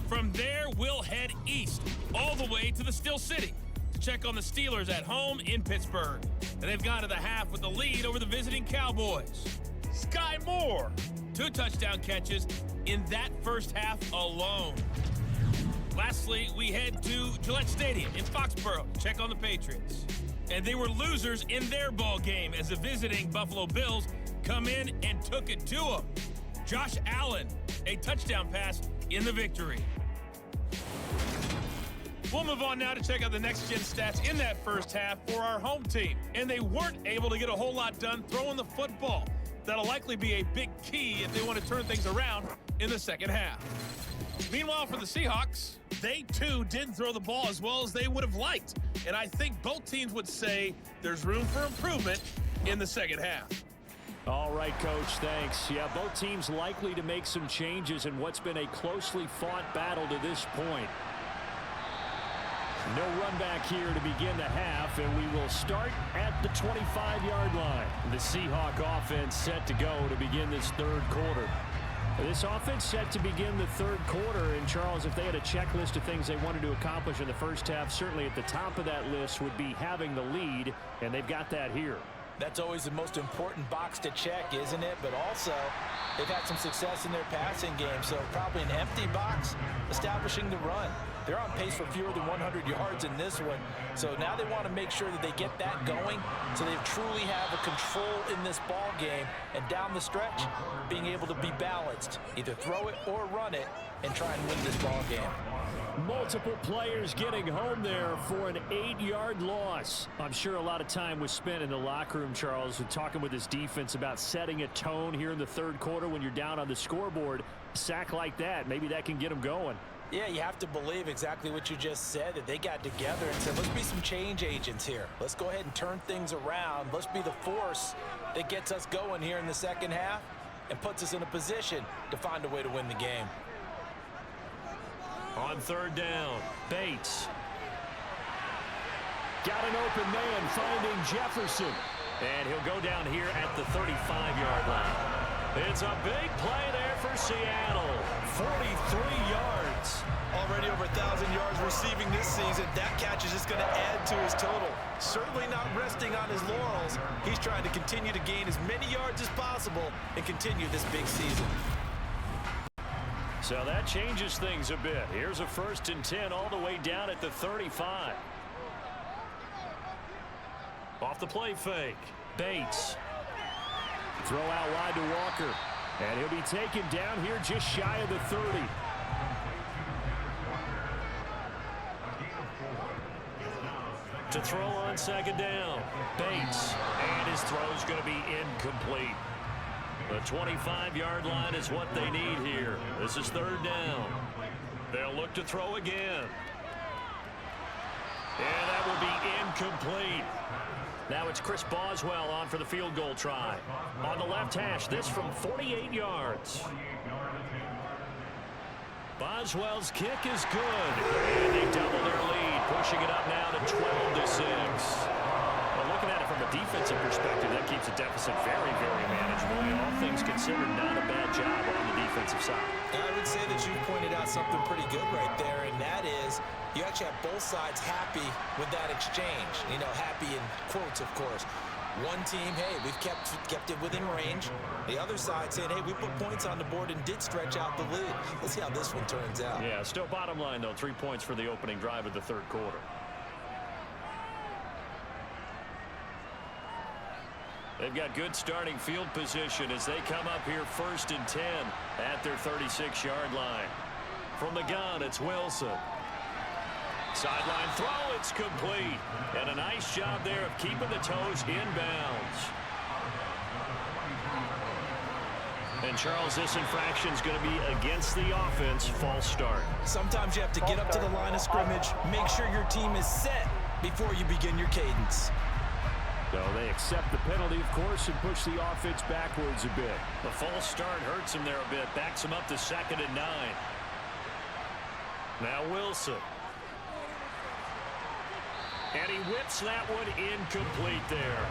[SPEAKER 5] From there, we'll head east, all the way to the Steel City, to check on the Steelers at home in Pittsburgh. And they've gone to the half with the lead over the visiting Cowboys. Sky Moore, 2 touchdown catches in that first half alone. Lastly, we head to Gillette Stadium in Foxborough to check on the Patriots. And they were losers in their ball game as the visiting Buffalo Bills come in and took it to them. Josh Allen, a touchdown pass in the victory. We'll move on now to check out the next-gen stats in that first half for our home team. And they weren't able to get a whole lot done throwing the football. That'll likely be a big key if they want to turn things around in the second half. Meanwhile, for the Seahawks, they too didn't throw the ball as well as they would have liked. And I think both teams would say there's room for improvement in the second half.
[SPEAKER 4] All right, Coach, thanks. Yeah, both teams likely to make some changes in what's been a closely fought battle to this point. No run back here to begin the half, and we will start at the 25-yard line. The Seahawk offense set to go to begin this third quarter. This offense set to begin the third quarter, and Charles, if they had a checklist of things they wanted to accomplish in the first half, certainly at the top of that list would be having the lead, and they've got that here.
[SPEAKER 3] That's always the most important box to check, isn't it? But also, they've had some success in their passing game, so probably an empty box establishing the run. They're on pace for fewer than 100 yards in this one, so now they want to make sure that they get that going so they truly have a control in this ball game, and down the stretch, being able to be balanced, either throw it or run it, and try and win this ball game.
[SPEAKER 4] Multiple players getting home there for an 8-yard loss. I'm sure a lot of time was spent in the locker room, Charles, talking with his defense about setting a tone here in the third quarter when you're down on the scoreboard. A sack like that, maybe that can get them going.
[SPEAKER 3] Yeah, you have to believe exactly what you just said, that they got together and said, let's be some change agents here. Let's go ahead and turn things around. Let's be the force that gets us going here in the second half and puts us in a position to find a way to win the game.
[SPEAKER 2] On third down, Bates.
[SPEAKER 4] Got an open man finding Jefferson.
[SPEAKER 2] And he'll go down here at the 35-yard line. It's a big play there for Seattle. 43 yards.
[SPEAKER 3] Already over 1,000 yards receiving this season. That catch is just going to add to his total. Certainly not resting on his laurels. He's trying to continue to gain as many yards as possible and continue this big season.
[SPEAKER 2] So that changes things a bit. Here's a 1st and 10 all the way down at the 35. Off the play fake. Bates.
[SPEAKER 4] Throw out wide to Walker. And he'll be taken down here just shy of the 30.
[SPEAKER 2] To throw on second down. Bates. And his throw's going to be incomplete. The 25-yard line is what they need here. This is third down. They'll look to throw again. And that will be incomplete. Now it's Chris Boswell on for the field goal try. On the left hash, this from 48 yards. Boswell's kick is good. And they double their lead, pushing it up now to 12-6. Well, looking at it from a defensive perspective, that keeps the deficit very, very manageable. And all things considered, not a bad job on the defensive side.
[SPEAKER 3] I would say that you pointed out something pretty good right there, and that is you actually have both sides happy with that exchange. You know, happy in quotes, of course. One team, hey, we've kept it within range. The other side saying, hey, we put points on the board and did stretch out the lead. Let's see how this one turns out.
[SPEAKER 2] Yeah, still bottom line, though, 3 points for the opening drive of the third quarter. They've got good starting field position as they come up here 1st and 10 at their 36-yard line. From the gun, it's Wilson. Sideline throw, it's complete. And a nice job there of keeping the toes inbounds. And Charles, this infraction is going to be against the offense. False start.
[SPEAKER 3] Sometimes you have to get up to the line of scrimmage, make sure your team is set before you begin your cadence.
[SPEAKER 4] So they accept the penalty, of course, and push the offense backwards a bit.
[SPEAKER 2] The false start hurts him there a bit. Backs him up to 2nd and 9. Now Wilson. And he whips that one incomplete there.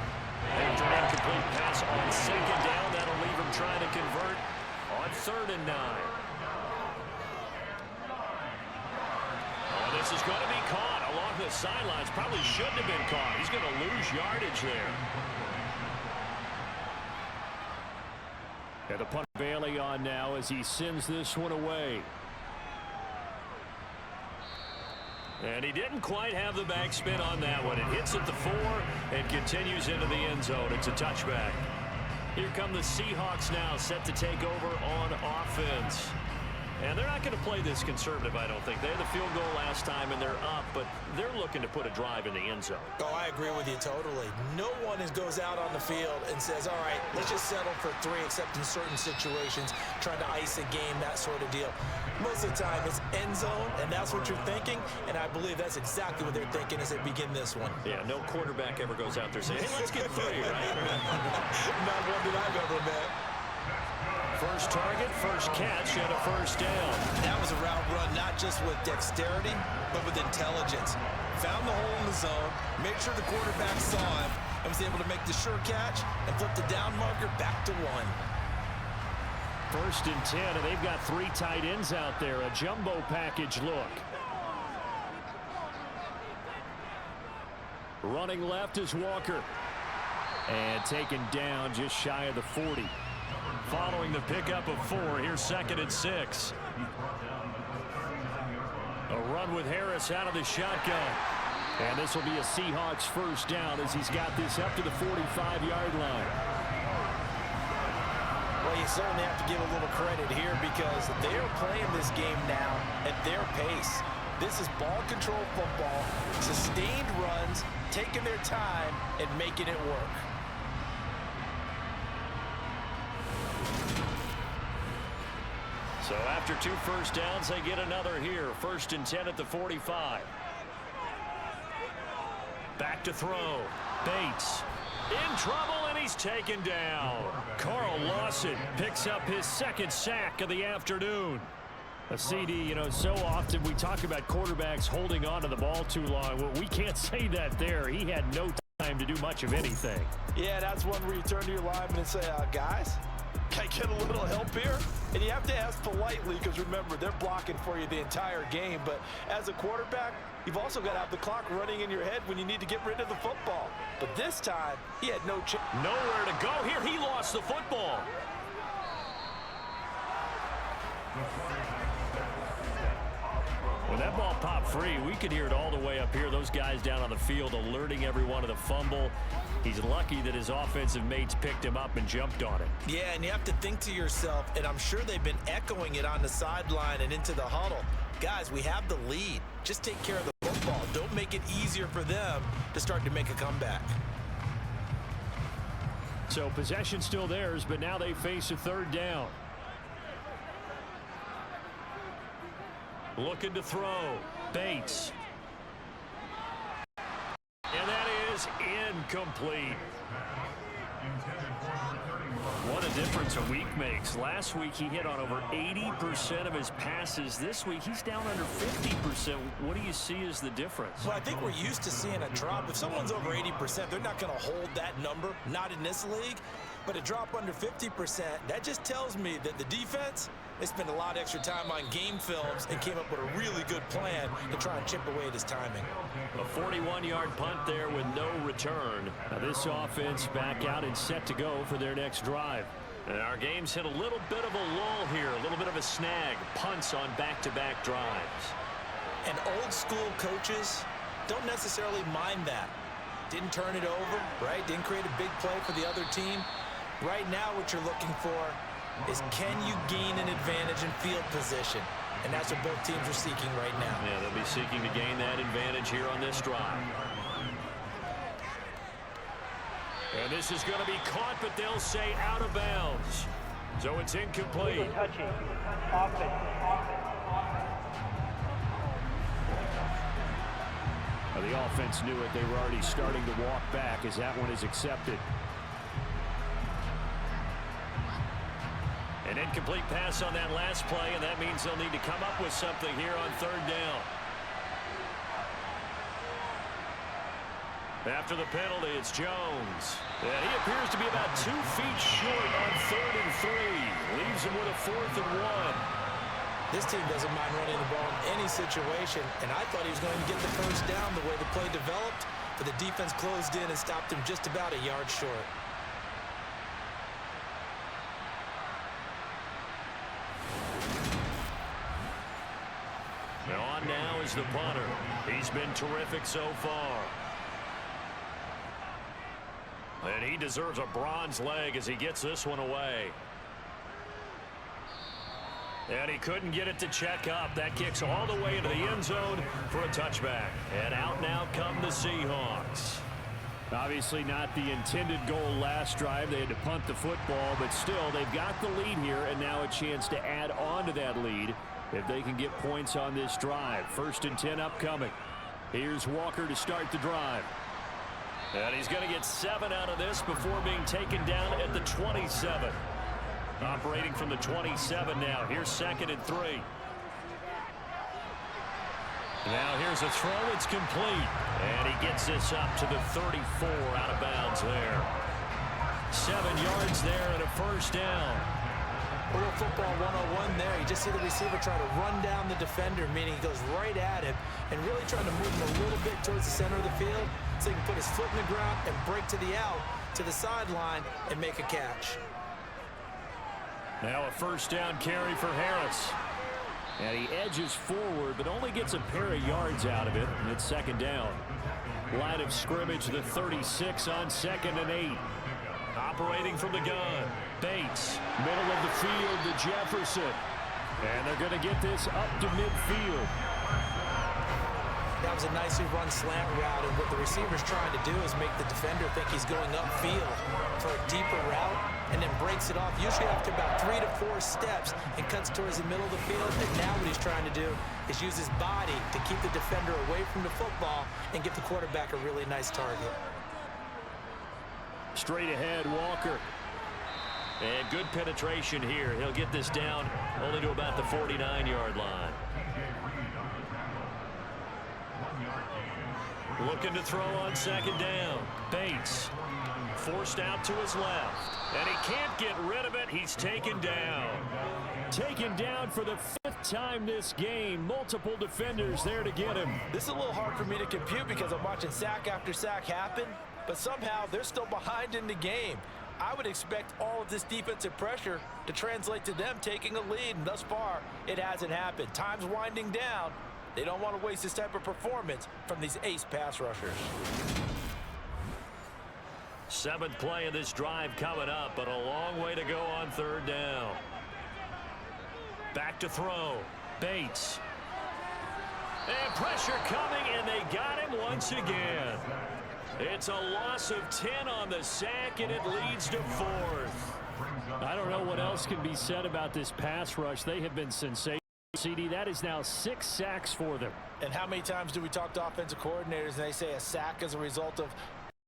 [SPEAKER 2] After an incomplete pass on 2nd down, that'll leave him trying to convert on 3rd and 9. Oh, this is going to be caught along the sidelines. Probably shouldn't have been caught. He's going to lose yardage there.
[SPEAKER 4] And the punt Bailey on now as he sends this one away.
[SPEAKER 2] And he didn't quite have the backspin on that one. It hits at the 4 and continues into the end zone. It's a touchback. Here come the Seahawks now, set to take over on offense. And they're not going to play this conservative, I don't think. They had the field goal last time, and they're up, but they're looking to put a drive in the end zone.
[SPEAKER 3] Oh, I agree with you totally. No one goes out on the field and says, all right, let's just settle for 3, except in certain situations, trying to ice a game, that sort of deal. Most of the time, it's end zone, and that's what you're thinking, and I believe that's exactly what they're thinking as they begin this one.
[SPEAKER 2] Yeah, no quarterback ever goes out there saying, hey, let's get 3, right?
[SPEAKER 3] Not one that I've ever met.
[SPEAKER 2] First target, first catch, and a first down.
[SPEAKER 3] That was a route run not just with dexterity, but with intelligence. Found the hole in the zone, made sure the quarterback saw him, and was able to make the sure catch and flip the down marker back to 1.
[SPEAKER 4] 1st and 10, and they've got 3 tight ends out there. A jumbo package look. Running left is Walker. And taken down just shy of the 40.
[SPEAKER 2] Following the pickup of 4, here's 2nd and 6.
[SPEAKER 4] A run with Harris out of the shotgun. And this will be a Seahawks first down as he's got this up to the 45-yard line.
[SPEAKER 3] Well, you certainly have to give a little credit here because they are playing this game now at their pace. This is ball control football, sustained runs, taking their time and making it work.
[SPEAKER 2] So after 2 first downs, they get another here. 1st and 10 at the 45. Back to throw. Bates in trouble, and he's taken down.
[SPEAKER 4] Carl Lawson picks up his 2nd sack of the afternoon. A CD, so often we talk about quarterbacks holding on to the ball too long. Well, we can't say that there. He had no time to do much of anything.
[SPEAKER 3] Yeah, that's one where you turn to your lineman and say, guys, can I get a little help here? And you have to ask politely because, remember, they're blocking for you the entire game. But as a quarterback, you've also got to have the clock running in your head when you need to get rid of the football. But this time, he had no chance.
[SPEAKER 2] Nowhere to go here. He lost the football.
[SPEAKER 4] When that ball popped free, we could hear it all the way up here. Those guys down on the field alerting everyone of the fumble. He's lucky that his offensive mates picked him up and jumped on it.
[SPEAKER 3] Yeah, and you have to think to yourself, and I'm sure they've been echoing it on the sideline and into the huddle. Guys, we have the lead. Just take care of the football. Don't make it easier for them to start to make a comeback.
[SPEAKER 4] So possession still theirs, but now they face a 3rd down.
[SPEAKER 2] Looking to throw. Bates. And that is incomplete. What a difference a week makes. Last week he hit on over 80% of his passes. This week he's down under 50%. What do you see as the difference?
[SPEAKER 3] Well, I think we're used to seeing a drop. If someone's over 80%, they're not going to hold that number, not in this league. But a drop under 50%, that just tells me that the defense, they spent a lot of extra time on game films and came up with a really good plan to try and chip away at his timing.
[SPEAKER 2] A 41-yard punt there with no return.
[SPEAKER 4] Now this offense back out and set to go for their next drive.
[SPEAKER 2] And our game's hit a little bit of a lull here, a little bit of a snag. Punts on back-to-back drives.
[SPEAKER 3] And old school coaches don't necessarily mind that. Didn't turn it over, right? Didn't create a big play for the other team. Right now what you're looking for is, can you gain an advantage in field position? and that's what both teams are seeking right now.
[SPEAKER 2] Yeah, they'll be seeking to gain that advantage here on this drive. And this is going to be caught, but they'll say out of bounds. So it's incomplete.
[SPEAKER 6] Touching. Offense.
[SPEAKER 4] The offense knew it. They were already starting to walk back as that one is accepted.
[SPEAKER 2] An incomplete pass on that last play, and that means they'll need to come up with something here on third down. After the penalty, it's Jones. And he appears to be about 2 feet short on 3rd and 3. Leaves him with a 4th and 1.
[SPEAKER 3] This team doesn't mind running the ball in any situation, and I thought he was going to get the first down the way the play developed, but the defense closed in and stopped him just about a yard short.
[SPEAKER 2] On now is the punter. He's been terrific so far. And he deserves a bronze leg as he gets this one away. And he couldn't get it to check up. That kicks all the way into the end zone for a touchback. And out now come the Seahawks.
[SPEAKER 4] Obviously not the intended goal last drive. They had to punt the football, but still they've got the lead here and now a chance to add on to that lead if they can get points on this drive. 1st and 10 upcoming. Here's Walker to start the drive.
[SPEAKER 2] And he's going to get 7 out of this before being taken down at the 27. Operating from the 27 now. Here's 2nd and 3. Now here's a throw. It's complete. And he gets this up to the 34 out of bounds there. 7 yards there and a first down.
[SPEAKER 3] A little football 101 there. You just see the receiver try to run down the defender, meaning he goes right at him and really trying to move him a little bit towards the center of the field so he can put his foot in the ground and break to the out, to the sideline, and make a catch.
[SPEAKER 4] Now a first down carry for Harris. And he edges forward, but only gets a pair of yards out of it, and it's 2nd down. Line of scrimmage, the 36 on 2nd and 8.
[SPEAKER 2] Operating from the gun, Bates.
[SPEAKER 4] Middle of the field to Jefferson. And they're going to get this up to midfield.
[SPEAKER 3] That was a nicely run slant route, and what the receiver's trying to do is make the defender think he's going upfield for a deeper route, and then breaks it off, usually after about 3 to 4 steps, and cuts towards the middle of the field. And now what he's trying to do is use his body to keep the defender away from the football and give the quarterback a really nice target.
[SPEAKER 4] Straight ahead, Walker.
[SPEAKER 2] And good penetration here. He'll get this down only to about the 49-yard line. Looking to throw on 2nd down. Bates forced out to his left. And he can't get rid of it. He's taken down.
[SPEAKER 4] Taken down for the 5th time this game. Multiple defenders there to get him.
[SPEAKER 3] This is a little hard for me to compute because I'm watching sack after sack happen, but somehow they're still behind in the game. I would expect all of this defensive pressure to translate to them taking a lead, and thus far, it hasn't happened. Time's winding down. They don't want to waste this type of performance from these ace pass rushers.
[SPEAKER 2] 7th play of this drive coming up, but a long way to go on 3rd down. Back to throw. Bates. And pressure coming, and they got him once again. It's a loss of 10 on the sack, and it leads to 4th.
[SPEAKER 4] I don't know what else can be said about this pass rush. They have been sensational. CD, that is now 6 sacks for them.
[SPEAKER 3] And how many times do we talk to offensive coordinators and they say a sack as a result of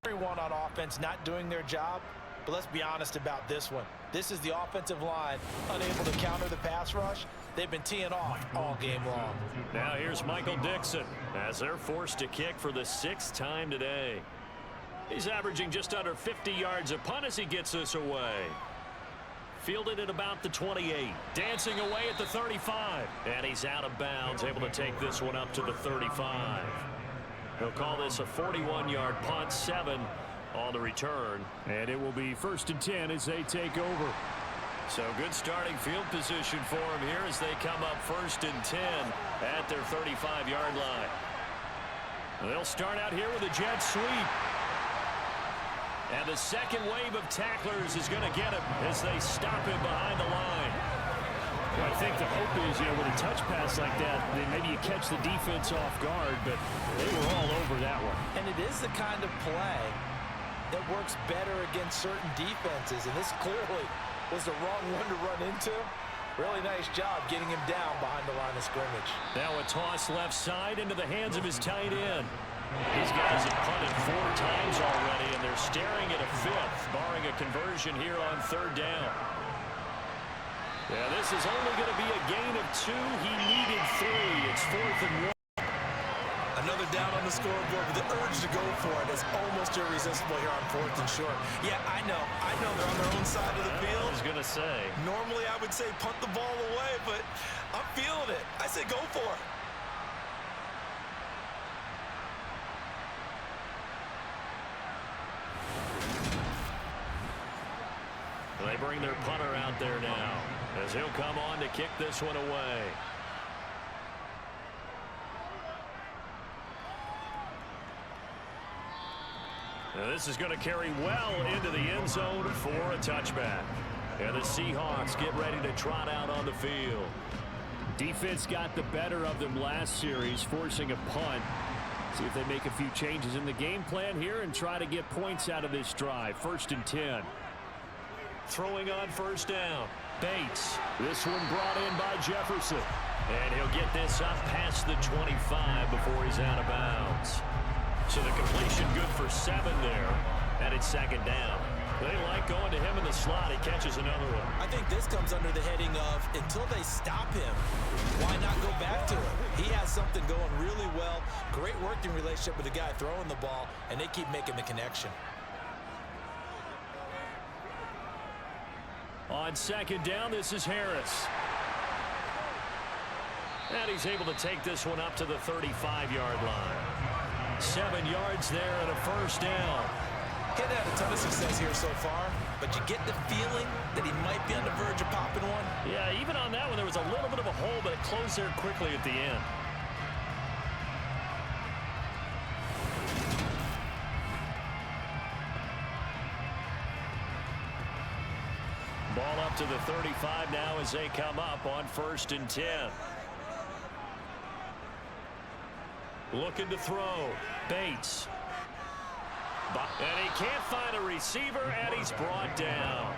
[SPEAKER 3] everyone on offense not doing their job? But let's be honest about this one. This is the offensive line unable to counter the pass rush. They've been teeing off all game long.
[SPEAKER 2] Now here's Michael Dixon as they're forced to kick for the 6th time today. He's averaging just under 50 yards a punt as he gets this away. Fielded at about the 28. Dancing away at the 35. And he's out of bounds, able to take this one up to the 35. He'll call this a 41-yard punt, 7 on the return.
[SPEAKER 4] And it will be 1st and 10 as they take over.
[SPEAKER 2] So good starting field position for him here as they come up 1st and 10 at their 35-yard line. They'll start out here with a jet sweep. And the second wave of tacklers is going to get him as they stop him behind the line.
[SPEAKER 4] Well, I think the hope is, with a touch pass like that, then maybe you catch the defense off guard, but they were all over that one.
[SPEAKER 3] And it is the kind of play that works better against certain defenses, and this clearly was the wrong one to run into. Really nice job getting him down behind the line of scrimmage.
[SPEAKER 4] Now a toss left side into the hands of his tight end. These guys have punted 4 times already, and they're staring at a 5th, barring a conversion here on 3rd down. Yeah, this is only going to be a gain of 2. He needed 3. It's 4th and 1.
[SPEAKER 3] Another down on the scoreboard, but the urge to go for it is almost irresistible here on 4th and short. Yeah, I know they're on their own side of the field.
[SPEAKER 4] I was going to say.
[SPEAKER 3] Normally I would say punt the ball away, but I'm feeling it. I say go for it.
[SPEAKER 4] They bring their punter out there now as he'll come on to kick this one away. Now this is going to carry well into the end zone for a touchback. And the Seahawks get ready to trot out on the field. Defense got the better of them last series, forcing a punt. See if they make a few changes in the game plan here and try to get points out of this drive. 1st and 10. Throwing on 1st down. Bates. This one brought in by Jefferson. And he'll get this up past the 25 before he's out of bounds. So the completion good for 7 there. And it's 2nd down. They like going to him in the slot. He catches another one.
[SPEAKER 3] I think this comes under the heading of until they stop him, why not go back to him? He has something going really well. Great working relationship with the guy throwing the ball, and they keep making the connection.
[SPEAKER 4] On 2nd down, this is Harris. And he's able to take this one up to the 35-yard line. 7 yards there and a 1st down.
[SPEAKER 3] He hasn't had a ton of success here so far, but you get the feeling that he might be on the verge of popping one.
[SPEAKER 4] Yeah, even on that one, there was a little bit of a hole, but it closed there quickly at the end. Ball up to the 35 now as they come up on 1st and 10. Looking to throw. Bates. And he can't find a receiver, and he's brought down.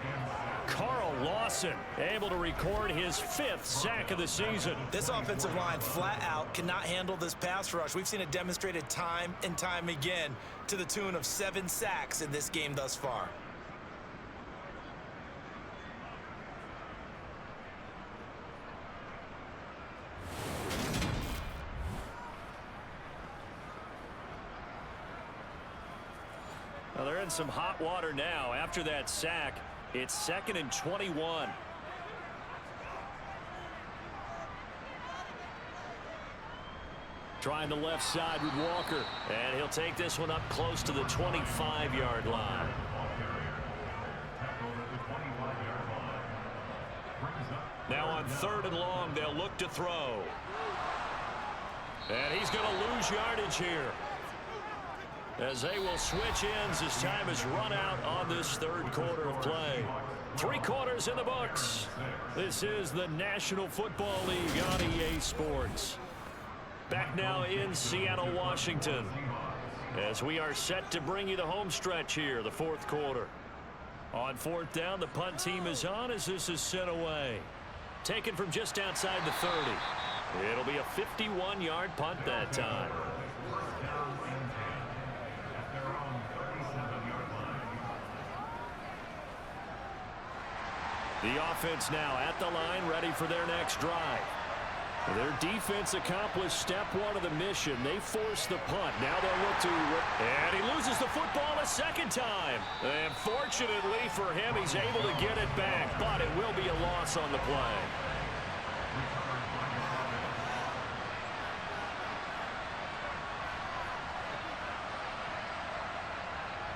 [SPEAKER 4] Carl Lawson able to record his 5th sack of the season.
[SPEAKER 3] This offensive line flat out cannot handle this pass rush. We've seen it demonstrated time and time again to the tune of 7 sacks in this game thus far.
[SPEAKER 4] Well, they're in some hot water now. After that sack, it's 2nd and 21. Trying the left side with Walker. And he'll take this one up close to the 25-yard line. Now on 3rd and long, they'll look to throw. And he's going to lose yardage here, as they will switch ends as time has run out on this 3rd quarter of play. 3 quarters in the books. This is the National Football League on EA Sports. Back now in Seattle, Washington, as we are set to bring you the home stretch here, the 4th quarter. On 4th down, the punt team is on as this is sent away. Taken from just outside the 30. It'll be a 51-yard punt that time. The offense now at the line, ready for their next drive. Their defense accomplished step 1 of the mission. They forced the punt. Now they'll look to... And he loses the football a 2nd time. And fortunately for him, he's able to get it back, but it will be a loss on the play.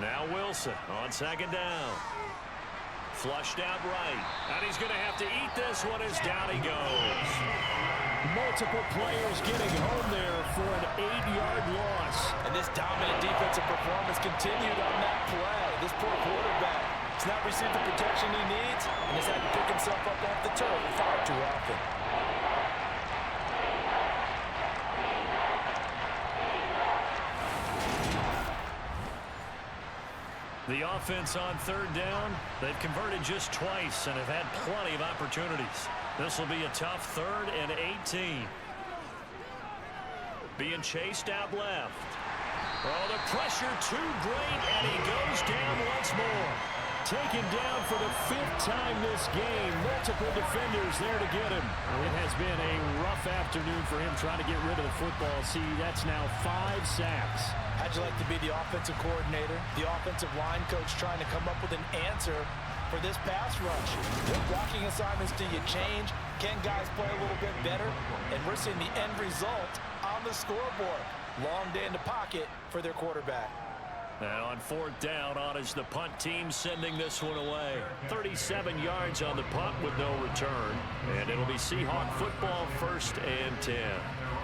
[SPEAKER 4] Now Wilson on 2nd down. Flushed out right. And he's going to have to eat this one as down he goes. Multiple players getting home there for an 8-yard loss.
[SPEAKER 3] And this dominant defensive performance continued on that play. This poor quarterback has not received the protection he needs and has had to pick himself up off the turf. too often.
[SPEAKER 2] The offense on third down, they've converted just twice and have had plenty of opportunities. This will be a tough 3rd and 18. Being chased out left. Oh, the pressure too great, and he goes down once more.
[SPEAKER 4] Taken down for the 5th time this game. Multiple defenders there to get him. It has been a rough afternoon for him trying to get rid of the football. See, that's now 5 sacks.
[SPEAKER 3] How'd you like to be the offensive coordinator, the offensive line coach trying to come up with an answer for this pass rush? What blocking assignments do you change? Can guys play a little bit better? And we're seeing the end result on the scoreboard. Long day in the pocket for their quarterback.
[SPEAKER 2] Now on 4th down, on is the punt team sending this one away. 37 yards on the punt with no return. And it'll be Seahawk football, 1st and 10.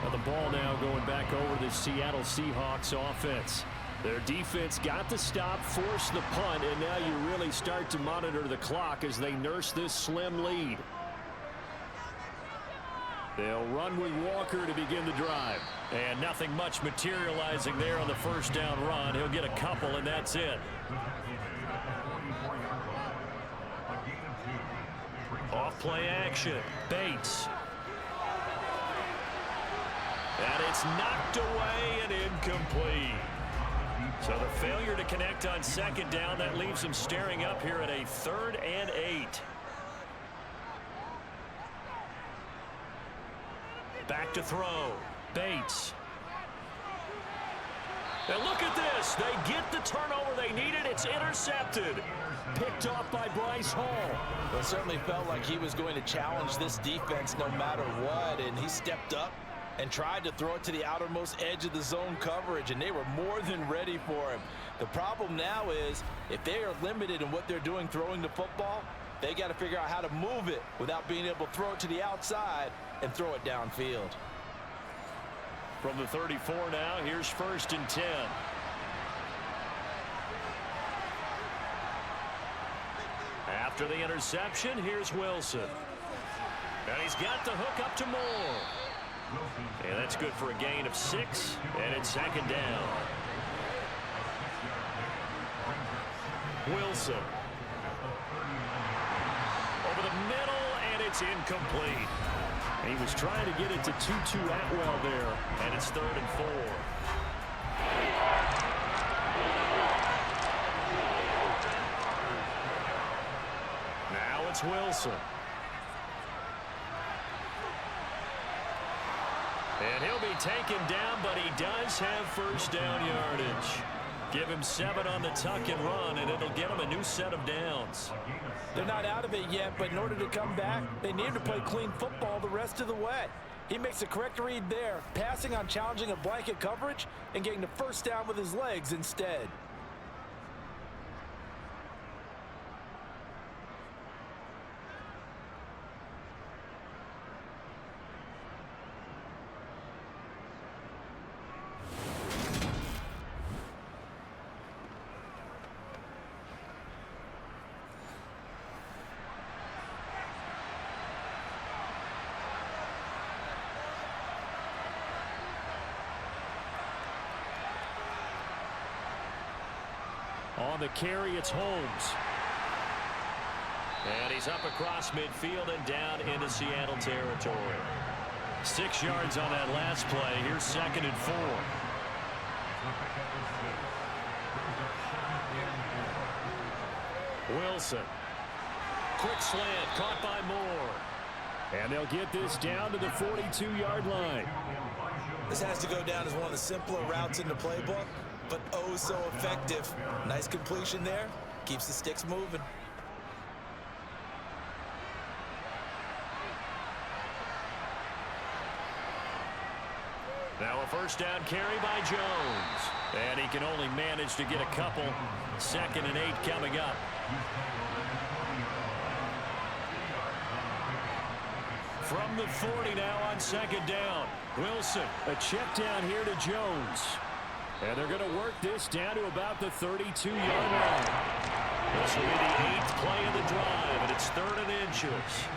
[SPEAKER 2] Now the ball now going back over to the Seattle Seahawks offense. Their defense got the stop, forced the punt, and now you really start to monitor the clock as they nurse this slim lead. They'll run with Walker to begin the drive. And nothing much materializing there on the 1st down run. He'll get a couple, and that's it. Off-play action. Bates. And it's knocked away and incomplete. So the failure to connect on 2nd down, that leaves him staring up here at a 3rd and 8. Back to throw. Bates. And look at this. They get the turnover they needed. It's intercepted. Picked off by Bryce Hall.
[SPEAKER 3] Well, it certainly felt like he was going to challenge this defense no matter what, and he stepped up and tried to throw it to the outermost edge of the zone coverage, and they were more than ready for him. The problem now is if they are limited in what they're doing throwing the football, they got to figure out how to move it without being able to throw it to the outside and throw it downfield.
[SPEAKER 2] From the 34 now, here's 1st and 10. After the interception, here's Wilson. And he's got the hook up to Moore. And that's good for a gain of 6, and it's 2nd down. Wilson. Over the middle, and it's incomplete.
[SPEAKER 4] He was trying to get it to Tutu Atwell there.
[SPEAKER 2] And it's 3rd and 4. Now it's Wilson. And he'll be taken down, but he does have 1st down yardage. Give him 7 on the tuck and run, and it'll get him a new set of downs.
[SPEAKER 3] They're not out of it yet, but in order to come back, they need to play clean football the rest of the way. He makes the correct read there, passing on challenging a blanket coverage and getting the 1st down with his legs instead.
[SPEAKER 4] On the carry, it's Holmes.
[SPEAKER 2] And he's up across midfield and down into Seattle territory. 6 yards on that last play. Here's 2nd and 4. Wilson. Quick slant, caught by Moore.
[SPEAKER 4] And they'll get this down to the 42-yard line.
[SPEAKER 3] This has to go down as one of the simpler routes in the playbook, but oh so effective. Nice completion there. Keeps the sticks moving.
[SPEAKER 2] Now a 1st down carry by Jones. And he can only manage to get a couple. 2nd and 8 coming up. From the 40 now on 2nd down. Wilson.
[SPEAKER 4] A check down here to Jones. And they're going to work this down to about the 32-yard line.
[SPEAKER 2] This will be the 8th play of the drive, and it's 3rd and inches.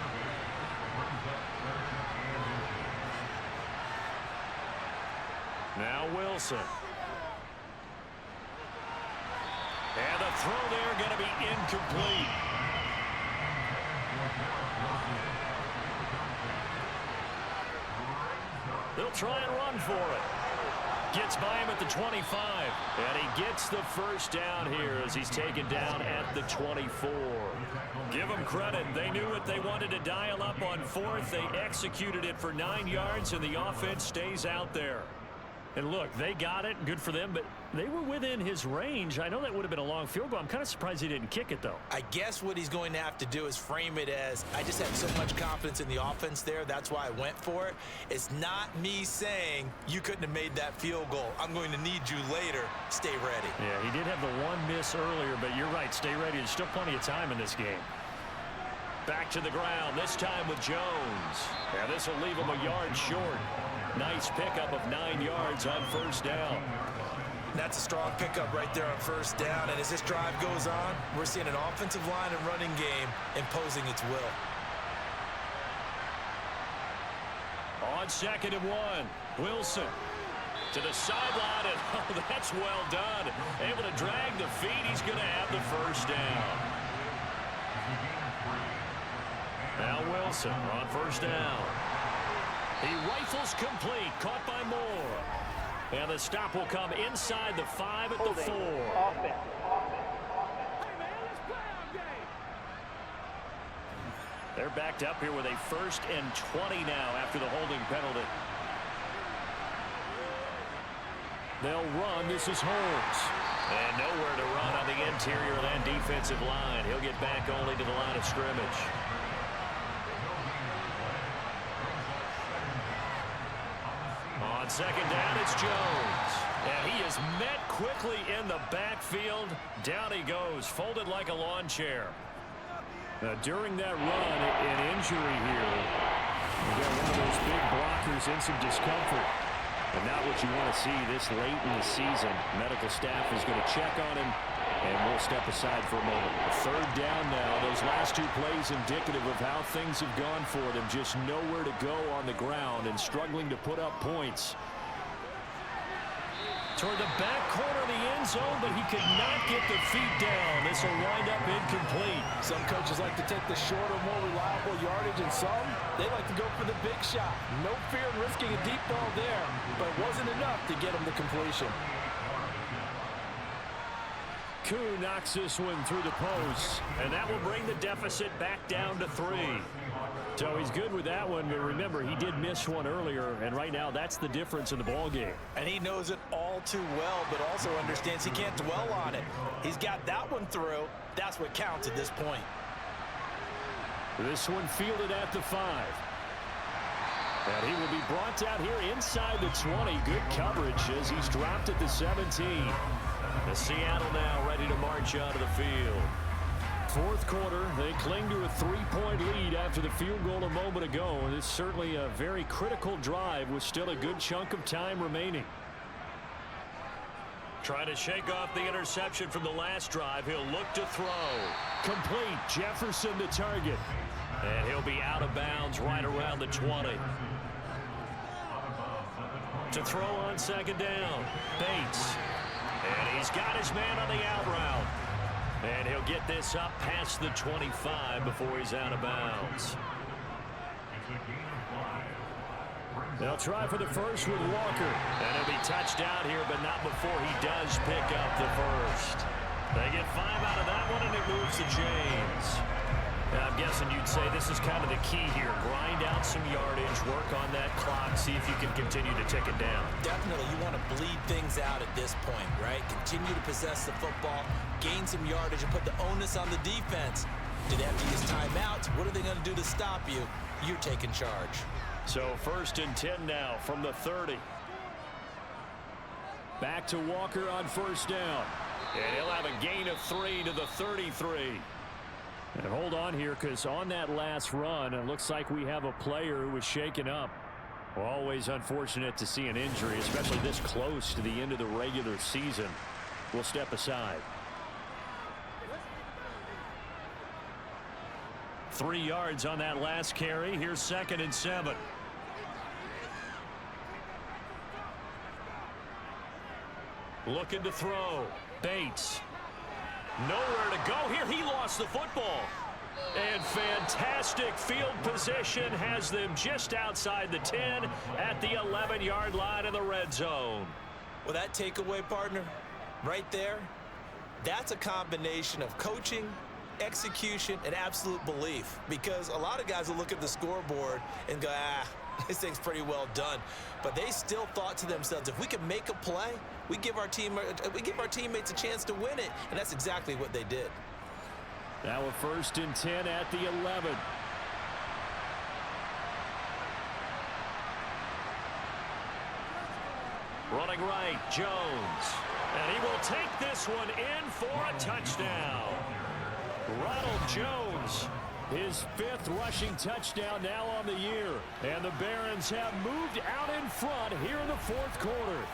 [SPEAKER 2] Now Wilson. And the throw there going to be incomplete. They'll try and run for it. Gets by him at the 25. And he gets the first down here as he's taken down at the 24. Give them credit. They knew what they wanted to dial up on fourth. They executed it for 9 yards, and the offense stays out there. And look, they got it. Good for them, but they were within his range. I know that would have been a long field goal. I'm kind of surprised he didn't kick it, though.
[SPEAKER 3] I guess what he's going to have to do is frame it as, I just have so much confidence in the offense there. That's why I went for it. It's not me saying you couldn't have made that field goal. I'm going to need you later. Stay ready.
[SPEAKER 2] Yeah, he did have the one miss earlier, but you're right. Stay ready. There's still plenty of time in this game. Back to the ground, this time with Jones. Yeah, this will leave him a yard short. Nice pickup of 9 yards on first down.
[SPEAKER 3] That's a strong pickup right there on first down. And as this drive goes on, we're seeing an offensive line and running game imposing its will.
[SPEAKER 2] On 2nd and 1, Wilson to the sideline, and oh, that's well done. Able to drag the feet. He's going to have the first down. Now Wilson on first down. He rifles complete, caught by Moore. And the stop will come inside the 5 at the 4.
[SPEAKER 6] Offense.
[SPEAKER 2] They're backed up here with a 1st and 20 now after the holding penalty. They'll run. This is Holmes. And nowhere to run on the interior of that defensive line. He'll get back only to the line of scrimmage. On 2nd down, it's Jones. And he is met quickly in the backfield. Down he goes, folded like a lawn chair. During that run, an injury here. We got one of those big blockers in some discomfort. And not what you want to see this late in the season. Medical staff is going to check on him, and we'll step aside for a moment. 3rd down now. Those last 2 plays indicative of how things have gone for them. Just nowhere to go on the ground and struggling to put up points. Toward the back corner of the end zone, but he could not get the feet down. This will wind up incomplete.
[SPEAKER 3] Some coaches like to take the shorter, more reliable yardage, and some, they like to go for the big shot. No fear in risking a deep ball there, but it wasn't enough to get him the completion.
[SPEAKER 2] Koo knocks this one through the post, and that will bring the deficit back down to 3. So he's good with that one, but remember, he did miss one earlier, and right now that's the difference in the ball game.
[SPEAKER 3] And he knows it all too well, but also understands he can't dwell on it. He's got that one through. That's what counts at this point.
[SPEAKER 2] This one fielded at the 5. And he will be brought down here inside the 20. Good coverage as he's dropped at the 17. The Seattle now ready to march out of the field. 4th quarter, they cling to a 3-point lead after the field goal a moment ago. And it's certainly a very critical drive with still a good chunk of time remaining. Trying to shake off the interception from the last drive. He'll look to throw. Complete. Jefferson to target. And he'll be out of bounds right around the 20. To throw on 2nd down. Bates. And he's got his man on the out route. And he'll get this up past the 25 before he's out of bounds. They'll try for the first with Walker. And he'll be touched down here, but not before he does pick up the first. They get 5 out of that one, and it moves to James. Now, I'm guessing you'd say this is kind of the key here. Grind out some yardage, work on that clock, see if you can continue to tick it down.
[SPEAKER 3] Definitely, you want to bleed things out at this point, right? Continue to possess the football, gain some yardage, and put the onus on the defense. Do they have to use timeouts? What are they going to do to stop you? You're taking charge.
[SPEAKER 2] So 1st and 10 now from the 30. Back to Walker on 1st down. And he'll have a gain of 3 to the 33. And hold on here, because on that last run, it looks like we have a player who was shaken up. Well, always unfortunate to see an injury, especially this close to the end of the regular season. We'll step aside. 3 yards on that last carry. Here's 2nd and 7. Looking to throw. Bates. Nowhere to go here. He lost the football. And fantastic field position has them just outside the 10 at the 11-yard line in the red zone.
[SPEAKER 3] Well, that takeaway, partner, right there, that's a combination of coaching, execution, and absolute belief. Because a lot of guys will look at the scoreboard and go, this thing's pretty well done. But they still thought to themselves, if we can make a play, we give our teammates a chance to win it. And that's exactly what they did.
[SPEAKER 4] Now a 1st and 10 at the 11.
[SPEAKER 2] Running right, Jones. And he will take this one in for a touchdown. Ronald Jones, his 5th rushing touchdown now on the year. And the Barons have moved out in front here in the 4th quarter.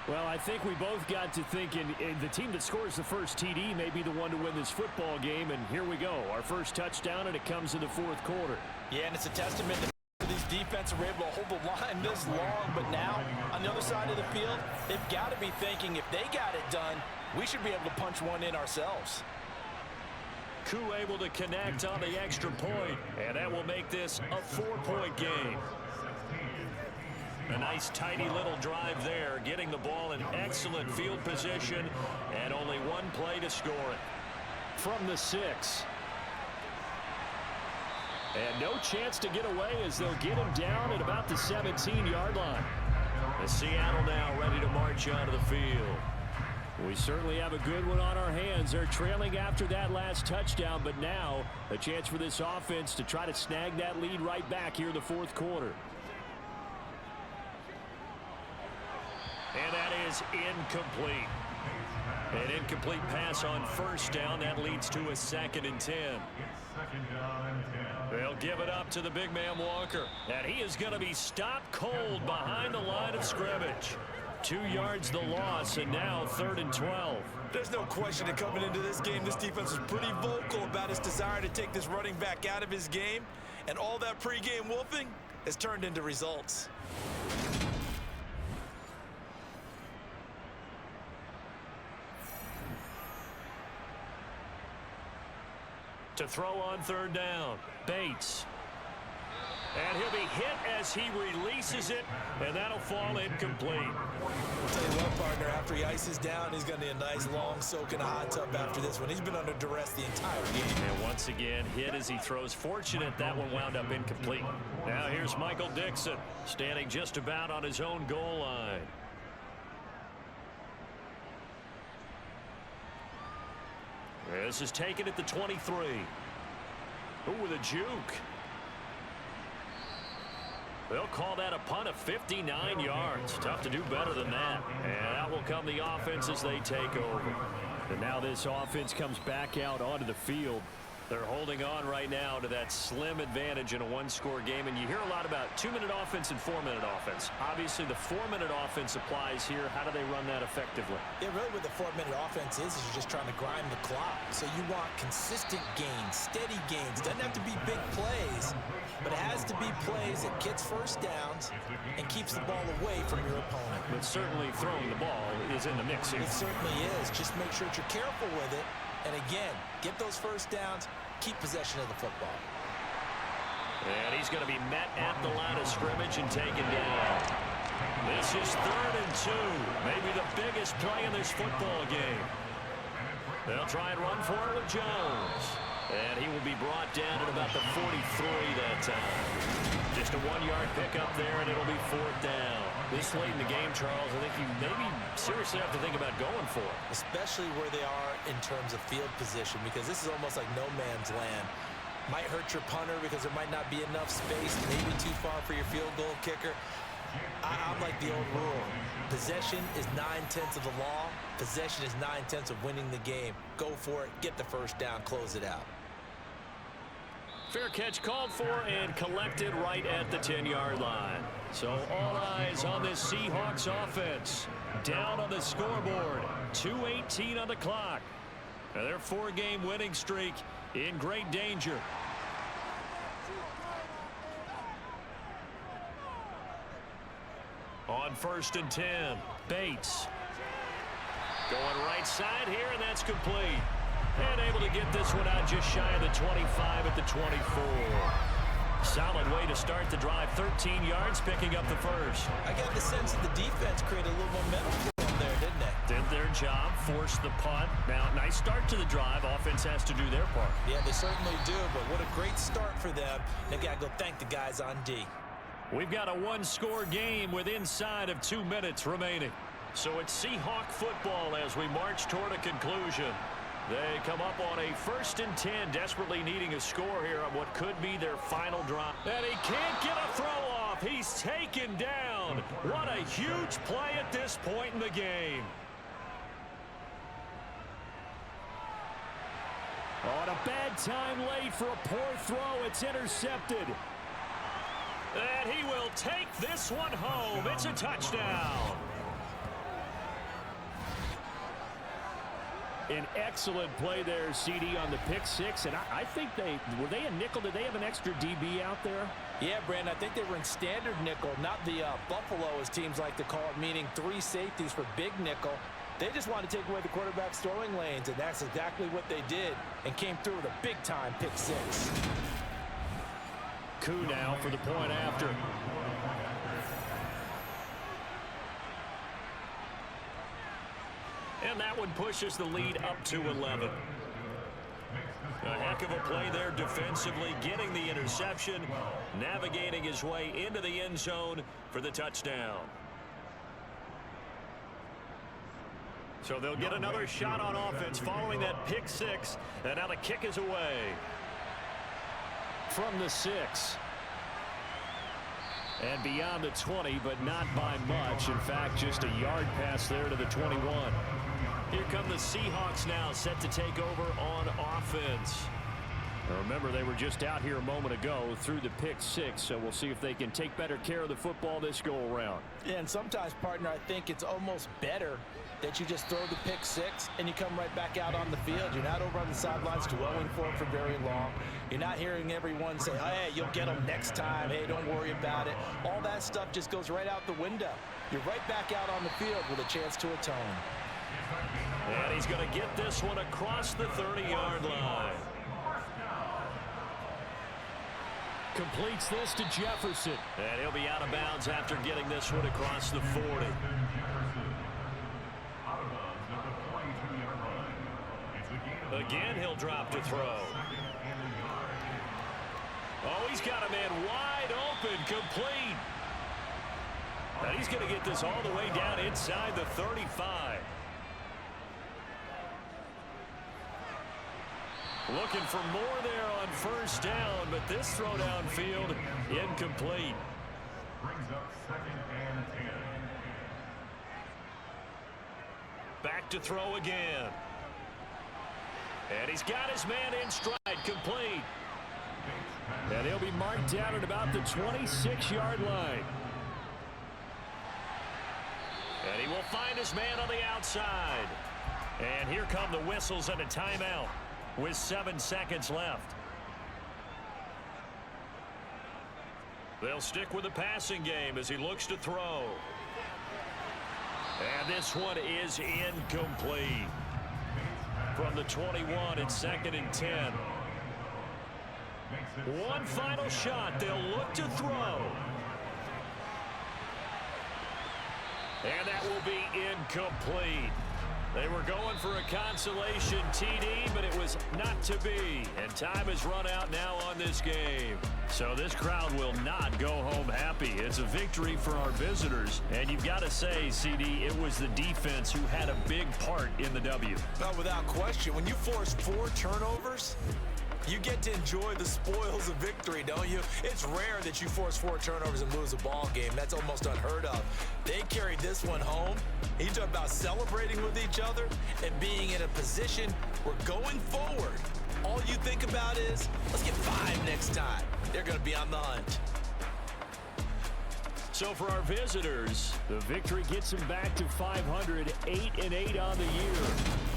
[SPEAKER 2] Well, I think we both got to thinking the team that scores the first TD may be the one to win this football game. And here we go, our first touchdown, and it comes in the 4th quarter.
[SPEAKER 3] Yeah, and it's a testament to these defenses were able to hold the line this long. But now, on the other side of the field, they've got to be thinking if they got it done, we should be able to punch one in ourselves.
[SPEAKER 2] Koo able to connect on the extra point, and that will make this a 4-point game. A nice, tidy little drive there, getting the ball in excellent field position, and only one play to score it.
[SPEAKER 4] From the 6. And no chance to get away as they'll get him down at about the 17-yard line.
[SPEAKER 2] And Seattle now ready to march onto the field.
[SPEAKER 4] We certainly have a good one on our hands. They're trailing after that last touchdown, but now a chance for this offense to try to snag that lead right back here in the 4th quarter.
[SPEAKER 2] And that is incomplete. An incomplete pass on 1st down. That leads to a 2nd and 10. They'll give it up to the big man Walker. And he is going to be stopped cold behind the line of scrimmage. 2 yards the loss, and now 3rd and 12.
[SPEAKER 3] There's no question that coming into this game, this defense was pretty vocal about its desire to take this running back out of his game. And all that pregame wolfing has turned into results.
[SPEAKER 2] To throw on 3rd down, Bates. And he'll be hit as he releases it, and that'll fall incomplete.
[SPEAKER 3] I'll tell you what, partner, after he ices down, he's going to need a nice long soak in a hot tub after this one. He's been under duress the entire game.
[SPEAKER 2] And once again, hit as he throws. Fortunate that one wound up incomplete. Now here's Michael Dixon, standing just about on his own goal line. This is taken at the 23. Ooh, with a juke. They'll call that a punt of 59 yards. Tough to do better than that. And out will come the offense as they take over.
[SPEAKER 4] And now this offense comes back out onto the field.
[SPEAKER 2] They're holding on right now to that slim advantage in a one-score game. And you hear a lot about 2-minute offense and 4-minute offense. Obviously, the 4-minute offense applies here. How do they run that effectively?
[SPEAKER 3] Yeah, really what the 4-minute offense is you're just trying to grind the clock. So you want consistent gains, steady gains. It doesn't have to be big plays, but it has to be plays that gets 1st downs and keeps the ball away from your opponent.
[SPEAKER 2] But certainly throwing the ball is in the mix here.
[SPEAKER 3] It certainly is. Just make sure that you're careful with it. And again, get those 1st downs, keep possession of the football.
[SPEAKER 2] And he's going to be met at the line of scrimmage and taken down. This is 3rd and 2. Maybe the biggest play in this football game. They'll try and run for it with Jones. And he will be brought down at about the 43 that time. Just a 1-yard pickup there, and it'll be 4th down. This late in the game, Charles, I think you maybe seriously have to think about going for it.
[SPEAKER 3] Especially where they are in terms of field position, because this is almost like no man's land. Might hurt your punter because there might not be enough space, maybe too far for your field goal kicker. I'm like the old rule. Possession is 9/10 of the law. Possession is 9/10 of winning the game. Go for it, get the 1st down, close it out.
[SPEAKER 2] Fair catch called for and collected right at the 10-yard line. So all eyes on this Seahawks offense. Down on the scoreboard. 2:18 on the clock. And their 4-game winning streak in great danger. On 1st and 10, Bates. Going right side here, and that's complete. And able to get this one out just shy of the 25 at the 24. Solid way to start the drive. 13 yards, picking up the first.
[SPEAKER 3] I got the sense that the defense created a little momentum for them there, didn't they?
[SPEAKER 2] Did their job, forced the punt. Now, nice start to the drive. Offense has to do their part.
[SPEAKER 3] Yeah, they certainly do, but what a great start for them. They got to go thank the guys on D.
[SPEAKER 2] We've got a one-score game with inside of 2 minutes remaining. So it's Seahawk football as we march toward a conclusion. They come up on a 1st and 10, desperately needing a score here on what could be their final drive. And he can't get a throw off. He's taken down. What a huge play at this point in the game.
[SPEAKER 4] On a bad time late for a poor throw. It's intercepted.
[SPEAKER 2] And he will take this one home. It's a touchdown.
[SPEAKER 4] An excellent play there, CD, on the pick six. And I think were they a nickel? Did they have an extra DB out there?
[SPEAKER 3] Yeah, Brandon, I think they were in standard nickel, not the Buffalo, as teams like to call it, meaning 3 safeties for big nickel. They just wanted to take away the quarterback's throwing lanes, and that's exactly what they did, and came through with a big-time pick six.
[SPEAKER 4] Coup now for the point after.
[SPEAKER 2] And that one pushes the lead up to 11. A heck of a play there defensively, getting the interception, navigating his way into the end zone for the touchdown. So they'll get another shot on offense following that pick six, and now the kick is away.
[SPEAKER 4] From the 6. And beyond the 20, but not by much. In fact, just a yard pass there to the 21.
[SPEAKER 2] Here come the Seahawks now, set to take over on offense.
[SPEAKER 4] Now remember, they were just out here a moment ago through the pick six, so we'll see if they can take better care of the football this go-around.
[SPEAKER 3] Yeah, and sometimes, partner, I think it's almost better that you just throw the pick six and you come right back out on the field. You're not over on the sidelines dwelling for it for very long. You're not hearing everyone say, hey, you'll get them next time. Hey, don't worry about it. All that stuff just goes right out the window. You're right back out on the field with a chance to atone.
[SPEAKER 2] And he's going to get this one across the 30-yard line.
[SPEAKER 4] Completes this to Jefferson.
[SPEAKER 2] And he'll be out of bounds after getting this one across the 40. Again, he'll drop to throw. Oh, he's got a man wide open, complete. And he's going to get this all the way down inside the 35. Looking for more there on first down, but this throw downfield incomplete.
[SPEAKER 7] Brings up 2nd and 10.
[SPEAKER 2] Back to throw again. And he's got his man in stride, complete.
[SPEAKER 4] And he'll be marked down at about the 26-yard line.
[SPEAKER 2] And he will find his man on the outside. And here come the whistles and a timeout with 7 seconds left. They'll stick with the passing game as he looks to throw. And this one is incomplete. From the 21, it's 2nd and 10. One final shot. They'll look to throw. And that will be incomplete. They were going for a consolation TD, but it was not to be. And time has run out now on this game. So this crowd will not go home happy. It's a victory for our visitors. And you've got to say, CD, it was the defense who had a big part in the W.
[SPEAKER 3] Well, without question, when you force 4 turnovers, you get to enjoy the spoils of victory, don't you? It's rare that you force 4 turnovers and lose a ball game. That's almost unheard of. They carried this one home. You talk about celebrating with each other and being in a position where going forward, all you think about is, let's get 5 next time. They're going to be on the hunt.
[SPEAKER 2] So for our visitors,
[SPEAKER 4] the victory gets them back to 500, 8-8 on the year.